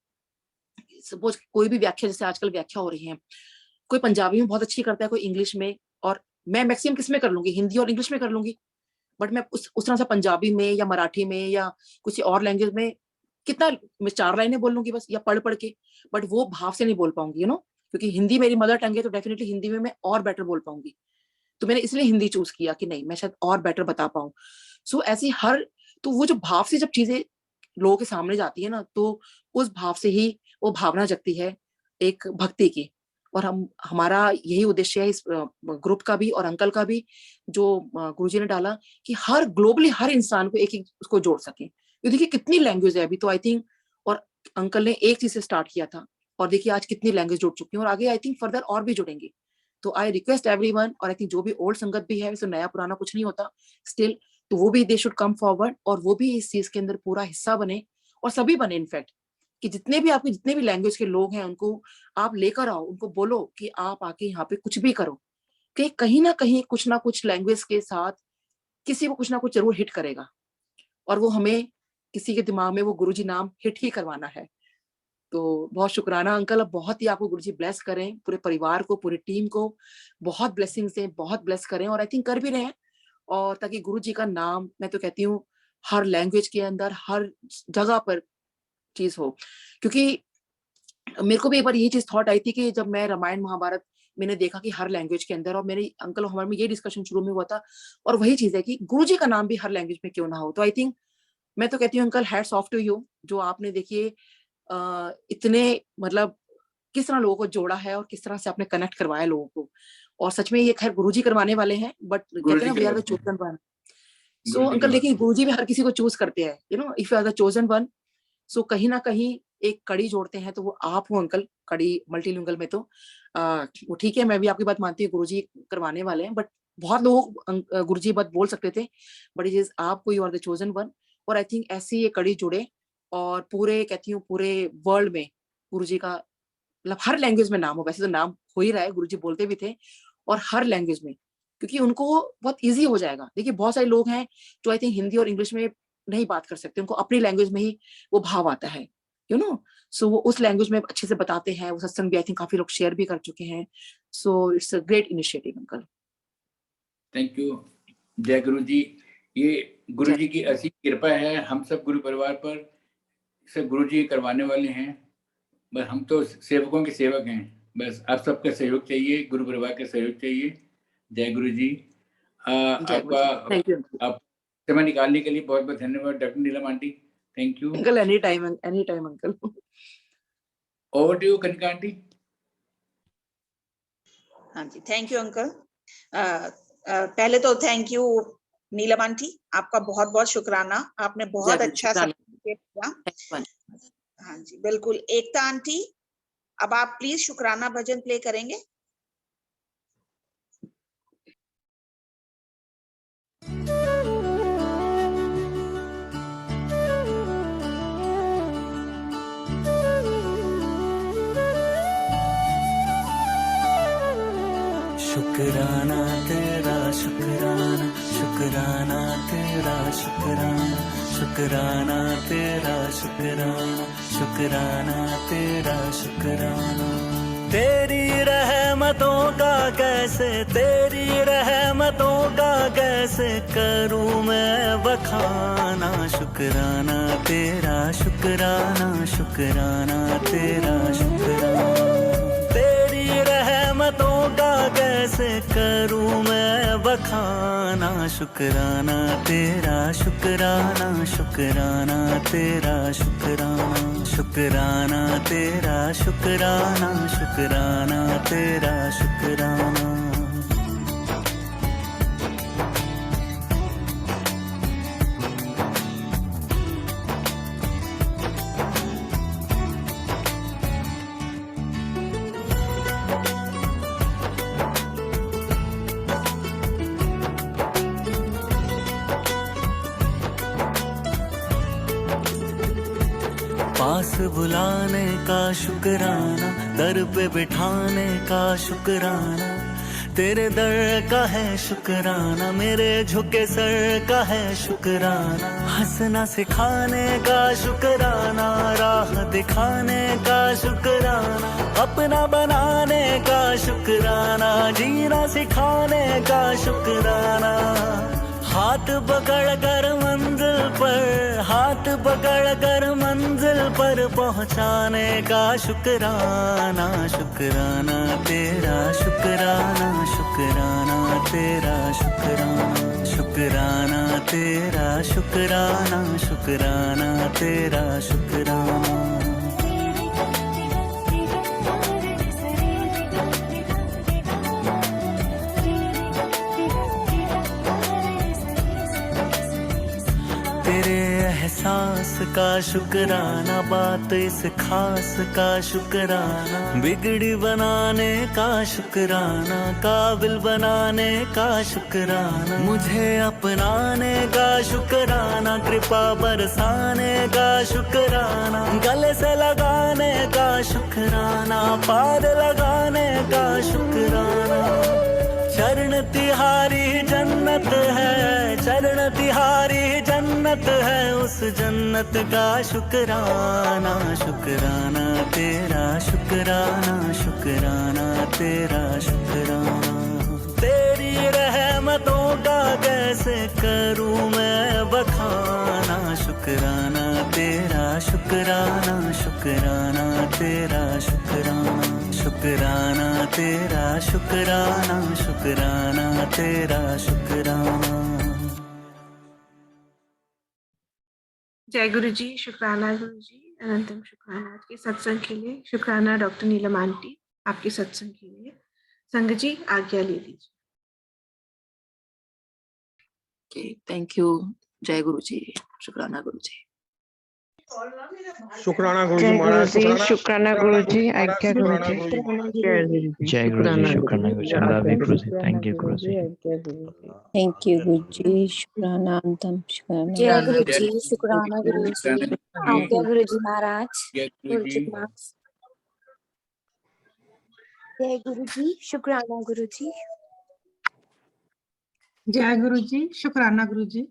[SPEAKER 3] सपोज कोई भी व्याख्या, जैसे आजकल व्याख्या हो रही है, कोई पंजाबी में बहुत अच्छी करता है, कोई इंग्लिश में, और मैं मैक्सिमम किस में कर लूंगी, हिंदी और इंग्लिश में कर लूंगी। बट मैं उस तरह से पंजाबी में या मराठी में या किसी और लैंग्वेज में कितना, मैं 4 लाइनें बोल लूंगी बस, या पढ़ पढ़ के, बट वो भाव से नहीं बोल पाऊंगी क्योंकि हिंदी मेरी मदर टंग है, तो डेफिनेटली हिंदी में मैं और बेटर बोल पाऊंगी। तो मैंने इसलिए हिंदी चूज किया कि नहीं मैं शायद और बेटर बता पाऊं। सो ऐसी तो वो जो भाव से जब चीजें लोगों के सामने जाती है ना, तो उस भाव से ही वो भावना जगती है एक भक्ति की। और हमारा यही उद्देश्य है इस ग्रुप का भी और अंकल का भी, जो गुरुजी ने डाला कि हर ग्लोबली हर इंसान को एक एक उसको जोड़ सके। तो देखिए कितनी लैंग्वेज है अभी तो आई थिंक, और अंकल ने एक चीज से स्टार्ट किया था और देखिए आज कितनी लैंग्वेज जुड़ चुकी है, और आगे आई थिंक फर्दर और भी जुड़ेंगे। तो आई रिक्वेस्ट एवरीवन, और आई थिंक जो भी ओल्ड संगत भी है, वैसे नया पुराना कुछ नहीं होता स्टिल, तो वो भी दे शुड कम फॉरवर्ड, और वो भी इस चीज के अंदर पूरा हिस्सा बने, और सभी बने इनफैक्ट, कि जितने भी आपके जितने भी लैंग्वेज के लोग हैं उनको आप लेकर आओ, उनको बोलो कि आप आके यहाँ पे कुछ भी करो, कि कहीं ना कुछ लैंग्वेज के साथ किसी को कुछ ना कुछ जरूर हिट करेगा, और वो हमें किसी के दिमाग में वो गुरुजी नाम हिट ही करवाना है। तो बहुत शुक्राना अंकल, अब बहुत ही आपको गुरुजी ब्लेस करें, पूरे परिवार को, पूरी टीम को बहुत ब्लेसिंग्स दें, बहुत ब्लेस करें, और आई थिंक कर भी रहे हैं। और ताकि गुरुजी का नाम, मैं तो कहती हूँ हर लैंग्वेज के अंदर हर जगह पर चीज हो। क्योंकि मेरे को भी एक बार यही चीज थॉट आई थी कि जब मैं रामायण महाभारत मैंने देखा कि हर लैंग्वेज के अंदर, और मेरे अंकल हमारे में ये डिस्कशन शुरू में हुआ था, और वही चीज है कि गुरुजी का नाम भी हर लैंग्वेज में क्यों ना हो। तो आई थिंक मैं तो कहती हूँ uncle hats off to you, जो आपने देखिए इतने मतलब किस तरह लोगों को जोड़ा है और किस तरह से आपने कनेक्ट करवाया लोगों को। और सच में ये खैर गुरुजी करवाने वाले हैं, बट कहते हैं we are the chosen one. So uncle देखिए गुरुजी भी हर किसी को चूज करते हैं, if you are the chosen one, so कहीं ना कहीं एक कड़ी जोड़ते हैं, तो वो आप हो अंकल, कड़ी मल्टीलिंगुअल में। तो वो ठीक है, मैं भी आपकी बात मानती हूँ, गुरुजी करवाने वाले हैं, बट बहुत लोग गुरुजी बात बोल सकते थे, बट इट इज आपको, you are the chosen one. और आई थिंक ऐसी ये कड़ी जुड़े, और पूरे कहती हूँ पूरे वर्ल्ड में गुरुजी का मतलब हर लैंग्वेज में नाम हो। वैसे तो नाम हो ही रहा है, गुरुजी बोलते भी थे, और हर लैंग्वेज में, क्योंकि उनको बहुत इजी हो जाएगा। देखिए बहुत सारे लोग हैं जो आई थिंक हिंदी और इंग्लिश में नहीं बात कर सकते, उनको अपनी लैंग्वेज में ही वो भाव आता है, सो वो उस लैंग्वेज में अच्छे से बताते हैं। वो सत्संग भी आई थिंक काफी लोग शेयर भी कर चुके हैं। So it's a great initiative uncle.
[SPEAKER 2] Thank you. जय गुरु जी। ये गुरु जी की असीम कृपा है हम सब गुरु परिवार पर, सब गुरु जी करवाने वाले हैं, बस हम तो सेवकों के सेवक हैं। बस आप सबका सहयोग चाहिए, गुरु परिवार का सहयोग चाहिए। जय गुरु जी। आपका आप समय निकालने के लिए बहुत बहुत धन्यवाद doctor Neelam aunty. Thank you
[SPEAKER 3] uncle. Any time uncle.
[SPEAKER 2] Over to you Kanika aunty.
[SPEAKER 4] हाँ जी, थैंक यू अंकल। पहले तो थैंक यू नीलम आंटी, आपका बहुत बहुत शुक्राना, आपने बहुत
[SPEAKER 3] जय
[SPEAKER 4] अच्छा
[SPEAKER 3] शुक्राना।
[SPEAKER 4] सत्संग किया।
[SPEAKER 3] Thank you.
[SPEAKER 4] हाँ जी बिल्कुल। एकता आंटी, अब आप प्लीज शुक्राना भजन प्ले करेंगे।
[SPEAKER 5] शुक्राना तेरा शुक्राना, शुक्राना तेरा शुक्राना, शुक्राना तेरा शुक्राना, शुक्राना तेरा शुक्राना। तेरी रहमतों का कैसे, तेरी रहमतों का कैसे करूं मैं बखाना। शुक्राना तेरा शुक्राना, शुक्राना तेरा शुक्राना। तेरी रहमतों का कैसे करूं मैं बखाना। शुक्राना तेरा शुक्राना, शुक्राना तेरा शुक्राना, शुक्राना तेरा शुक्राना, शुक्राना तेरा शुक्राना। पास बुलाने का शुक्राना, दर पे बिठाने का शुक्राना। तेरे दर का है शुक्राना, मेरे झुके सर का है शुक्राना। हंसना सिखाने का शुक्राना, राह दिखाने का शुक्राना। अपना बनाने का शुक्राना, जीना सिखाने का शुक्राना। हाथ पकड़ कर मंजिल पर, हाथ पकड़ कर मंजिल पर पहुंचाने का शुक्राना। शुक्राना तेरा शुक्राना, शुक्राना तेरा शुक्राना, शुक्राना तेरा शुक्राना, शुक्राना तेरा शुक्राना। तेरे एहसास का शुक्राना, बात इस खास का शुक्राना। बिगड़ी बनाने का शुक्राना, काबिल बनाने का शुक्राना। मुझे अपनाने का शुक्राना, कृपा बरसाने का शुक्राना। गले से लगाने का शुक्राना, पाद लगाने का शुक्राना। चरण तिहारी जन्नत है, चरण तिहारी जन्नत है, उस जन्नत का शुक्राना। शुक्राना तेरा शुक्राना, शुक्राना तेरा शुक्राना। तेरी रहमतों का कैसे करूं मैं बखाना। शुक्राना तेरा शुक्राना, शुक्राना तेरा शुक्राना, शुक्राना तेरा शुक्राना, शुक्राना तेरा शुक्राना।
[SPEAKER 1] जय गुरु जी, शुक्राना गुरु जी, अनंतम शुक्राना आज के सत्संग के लिए। शुक्राना डॉक्टर नीलम आंटी आपके सत्संग के लिए। संगत जी आज्ञा ले लीजिए।
[SPEAKER 3] Thank you. जय गुरु जी, शुक्राना गुरु जी।
[SPEAKER 6] शुक्राना गुरु जी महाराज,
[SPEAKER 7] शुक्राना गुरु जी, आज्ञा गुरु जी।
[SPEAKER 8] जय गुरु जी, शुक्राना गुरु जी, राधे गुरु जी, thank you Guru ji.
[SPEAKER 7] Thank you गुरु जी, शुक्राना अंतम शुक्राना।
[SPEAKER 9] जय गुरु जी, शुक्राना गुरु जी, आज्ञा गुरु जी महाराज। गुरु जी महाराज। जय गुरु जी, शुक्राना गुरु जी।
[SPEAKER 10] जय गुरु जी, शुक्राना गुरु जी।